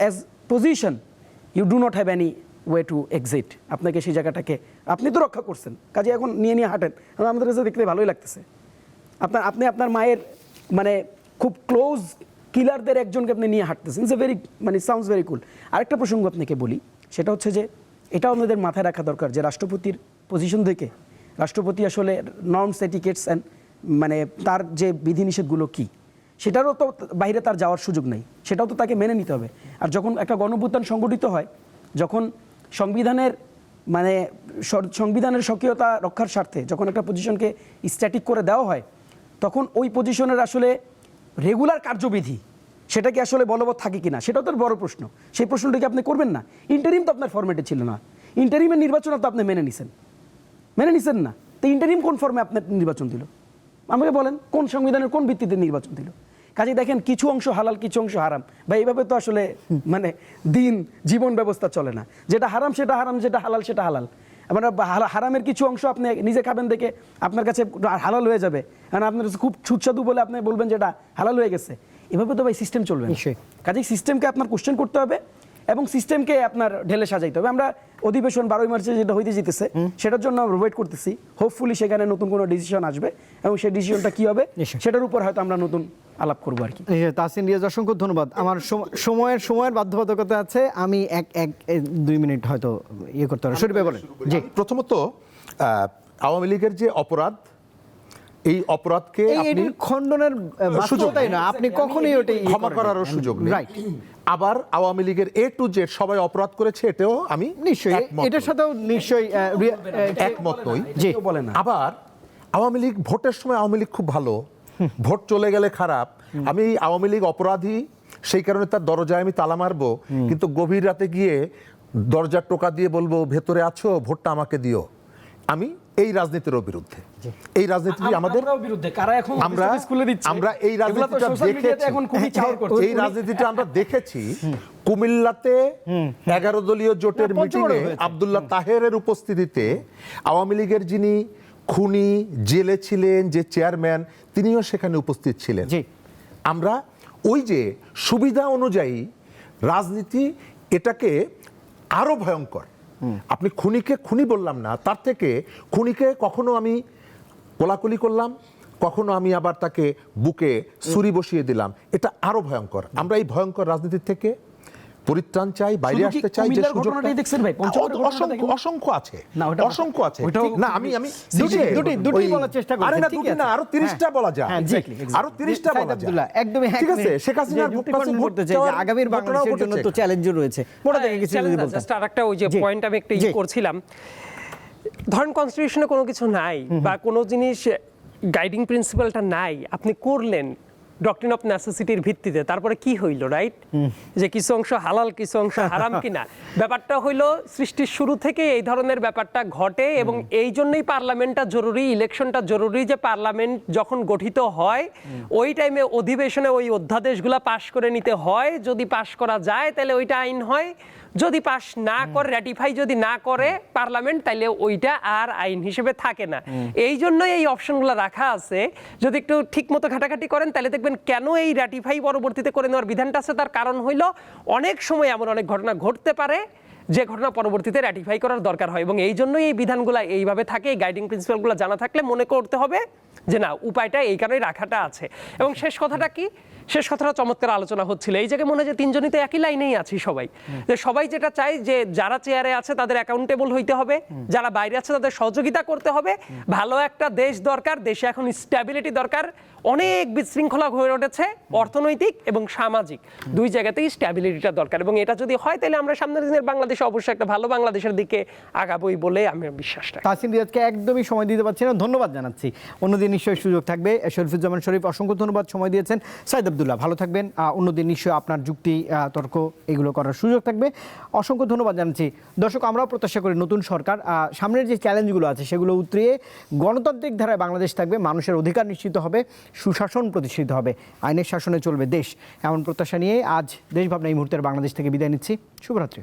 as position you do not have any way to exit. আপনাকে সেই জায়গাটাকে আপনি তো রক্ষা করছেন, কাজে এখন নিয়ে নিয়ে হাঁটেন, আমাদের কাছে দেখতে ভালোই লাগতেছে। আপনি আপনার মায়ের মানে খুব ক্লোজ কিলারদের একজনকে আপনি নিয়ে হাঁটতেছেন, ইটস এ ভেরি মানে সাউন্ডস ভেরি কুল। আরেকটা প্রসঙ্গ আপনাকে বলি, সেটা হচ্ছে যে এটাও আমাদের মাথায় রাখা দরকার যে রাষ্ট্রপতির পজিশন থেকে রাষ্ট্রপতি আসলে নর্মস, এটিকেটস অ্যান্ড মানে তার যে বিধিনিষেধগুলো কী, সেটারও তো বাইরে তার যাওয়ার সুযোগ নেই, সেটাও তো তাকে মেনে নিতে হবে। আর যখন একটা গণঅভ্যুত্থান সংগঠিত হয়, যখন সংবিধানের মানে সংবিধানের স্বকীয়তা রক্ষার স্বার্থে যখন একটা পজিশনকে স্ট্যাটিক করে দেওয়া হয়, তখন ওই পজিশনের আসলে রেগুলার কার্যবিধি সেটা কি আসলে বলবৎ থাকে কিনা, সেটাও তো বড় প্রশ্ন। সেই প্রশ্নটাকে আপনি করবেন না। ইন্টারিম তো আপনার ফরম্যাটে ছিল না, ইন্টারিমের নির্বাচন তো আপনি মেনে নিছেন না। তো ইন্টারিম কোন ফর্মে আপনার নির্বাচন দিল আমাকে বলেন, কোন সংবিধানের কোন ভিত্তিতে নির্বাচন দিল? কাজে দেখেন কিছু অংশ হালাল, কিছু অংশ হারাম। ভাই এইভাবে তো আসলে মানে জীবন ব্যবস্থা চলে না। যেটা হারাম সেটা হারাম, যেটা হালাল সেটা হালাল। মানে হারামের কিছু অংশ আপনি নিজে খাবেন দেখে আপনার কাছে হালাল হয়ে যাবে, কারণ আপনার কাছে খুব সুস্বাদু বলে আপনি বলবেন যেটা হালাল হয়ে গেছে। এভাবে তো ভাই সিস্টেম চলবে না। কাজেই সিস্টেমকে আপনার কোশ্চেন করতে হবে এবং সিস্টেমকে আপনার ঢেলে সাজাইতে হবে। আমরা অধিবেশন 12 মার্চে যেটা হইতে যেতেছে সেটার জন্য আমরা ওয়েট করতেছি। হোপফুলি সেখানে নতুন কোনো ডিসিশন আসবে এবং সেই ডিসিশনটা কি হবে সেটার উপর হয়তো আমরা নতুন আলাপ করবো আর কি। তাহসিন রিয়াজ, অসংখ্য ধন্যবাদ। আমার সময়ের বাধ্যবাধকতা আছে, আমি এক 2 মিনিট হয়তো ইয়ে করতে পারি। শরীফ ভাই বলেন। জি, প্রথমত আওয়ামী লীগের যে অপরাধ, এই অপরাধকে আপনি খণ্ডনের বাস্তবতাই না, আপনি কখনোই ওটা ক্ষমা করারও সুযোগ নেই। রাইট। আবার আওয়ামী লীগের A to Z সবাই অপরাধ করেছে, এটাও আমি নিশ্চয়ই একমত এটার নই। সাথেও নিশ্চয়ই একমত নই। জি, বলে না। আবার আওয়ামী লীগ ভোটের সময় আওয়ামী লীগ খুব ভালো, ভোট চলে গেলে খারাপ। আমি আওয়ামী লীগ অপরাধী, সেই কারণে তার দরজায় আমি তালা মারবো, কিন্তু গভীর রাতে গিয়ে দরজার টোকা দিয়ে বলবো ভেতরে আছো, ভোটটা আমাকে দিও। আমি এই রাজনীতিরও বিরুদ্ধে। এই রাজনীতি আমাদের বিরুদ্ধে কারা এখন আমরা এই রাজনীতিটা দেখেছি, এখন খুবই চাওয়ার করছে। এই রাজনীতিটা আমরা দেখেছি কুমিল্লাতে 11 দলীয় জোটের মিটিংয়ে আব্দুল্লাহ তাহেরের উপস্থিতিতে আওয়ামী লীগের যিনি খুনি জেলে ছিলেন, যে চেয়ারম্যান, তিনিও সেখানে উপস্থিত ছিলেন। আমরা ওই যে সুবিধা অনুযায়ী রাজনীতি, এটাকে আরো ভয়ঙ্কর। আপনি খুনিকে খুনি বললাম না, তার থেকে খুনিকে কখনো আমি কোলাকুলি করলাম, কখনো আমি আবার তাকে বুকে ছুরি বসিয়ে দিলাম, এটা আরো ভয়ঙ্কর। আমরা এই ভয়ঙ্কর রাজনীতি থেকে পরিত্রাণ চাই, বাইরে শুধু কি আসতে চাই, যে কুমিল্লার সুযোগটা ঘটনাটাই দেখছেন ভাই? পঞ্চগড়ের ঘটনাটা অসংখ্য দেখেন? অসংখ্য আছে, না, ওটা অসংখ্য আছে। ওইটাও না, আমি দুটি বলার চেষ্টা করছি, আরে না, ঠিক দুটি আছে। না, আরো 30টা বলা যায়, হ্যাঁ, exactly, আরো 30টা সাইদ বলা যায়। আব্দুল্লাহ, একদমই এক ঠিক আছে, মিনিট। শেখ হাসিনার যে যুক্তি কাছে খণ্ডন ভোট করতে চাই যে চাওয়ার আগামীর ঘটনাও বাংলাদেশের জন্য ঘটেছে। তো চ্যালেঞ্জও রয়েছে। মোটা থেকে কিছু যদি বলতেন। জাস্ট আরেকটা ওই যে জি। পয়েন্ট আমি একটা জি। করছিলাম, ধরেন কনস্টিটিউশনে কোনো কিছু নাই বা কোনো জিনিস গাইডিং প্রিন্সিপালটা নাই, আপনি করলেন ডক্ট্রিন অফ নেসেসিটির ভিত্তিতে, তারপরে কি হইল, রাইট? যে কিছু অংশ হালাল কিছু অংশ হারাম কিনা, ব্যাপারটা হইল সৃষ্টির শুরু থেকে এই ধরনের ব্যাপারটা ঘটে এবং এই জন্যই পার্লামেন্টটা জরুরি, ইলেকশনটা জরুরি, যে পার্লামেন্ট যখন গঠিত হয় ওই টাইমে অধিবেশনে ওই অধ্যাদেশগুলো পাশ করে নিতে হয়, যদি পাশ করা যায় তাহলে ওইটা আইন হয়, যদি পাশ না করে, র্যাটিফাই যদি না করে পার্লামেন্ট, তাহলে ওইটা আর আইন হিসেবে থাকে না। এই জন্যই এই অপশনগুলো রাখা আছে। যদি একটু ঠিক মতো ঘাটাঘাটি করেন তাহলে দেখবেন কেন এই র্যাটিফাই পরবর্তীতে করে নেওয়ার বিধানটা আছে। তার কারণ হইল অনেক সময় এমন অনেক ঘটনা ঘটতে পারে যে ঘটনা পরবর্তীতে র্যাটিফাই করার দরকার হয়, এবং এই জন্যই এই বিধানগুলো এইভাবে থাকে। এই গাইডিং প্রিন্সিপালগুলো জানা থাকলে মনে করতে হবে যে না, উপায়টা এই কারণেই রাখাটা আছে। এবং শেষ কথাটা কি, শেষ কথাটা চমৎকার আলোচনা হচ্ছিল এই জায়গায়, মনে হয় যে তিনজনই তো একই লাইনেই আছি সবাই, যে সবাই যেটা চাই যে যারা চেয়ারে আছে তাদের অ্যাকাউন্টেবল হইতে হবে, যারা বাইরে আছে তাদের সহযোগিতা করতে হবে, ভালো একটা দেশ দরকার, দেশে এখন স্ট্যাবিলিটি দরকার, অনেক বিশৃঙ্খলা হয়ে উঠেছে অর্থনৈতিক এবং সামাজিক দুই জায়গাতেই স্ট্যাবিলিটিটা দরকার, এবং এটা যদি হয় তাহলে আমরা সামনের দিনের বাংলাদেশে অবশ্যই একটা ভালো বাংলাদেশের দিকে আগাবোই বলে আমি বিশ্বাস রাখি। তাসিম রিয়াজকে একদমই সময় দিতে পারছি না, ধন্যবাদ জানাচ্ছি। অন্যদিন নিশ্চয়ই সুযোগ থাকবে। শরীফুজ্জামান শরীফ, অসংখ্য ধন্যবাদ সময় দিয়েছেন। সাইদ আব্দুল্লাহ, ভালো থাকবেন। অন্যদিন নিশ্চয়ই আপনার যুক্তি তর্ক এগুলো করার সুযোগ থাকবে। অসংখ্য ধন্যবাদ জানাচ্ছি। দর্শক, আমরাও প্রত্যাশা করি নতুন সরকার সামনের যে চ্যালেঞ্জগুলো আছে সেগুলো উতরিয়ে গণতান্ত্রিক ধারায় বাংলাদেশ থাকবে, মানুষের অধিকার নিশ্চিত হবে, সুশাসন প্রতিষ্ঠিত হবে, আইনের শাসনে চলবে দেশ, এমন প্রত্যাশা নিয়ে আজ দেশ ভাবনা এই মুহূর্তের বাংলাদেশ থেকে বিদায় নিচ্ছি। শুভরাত্রি।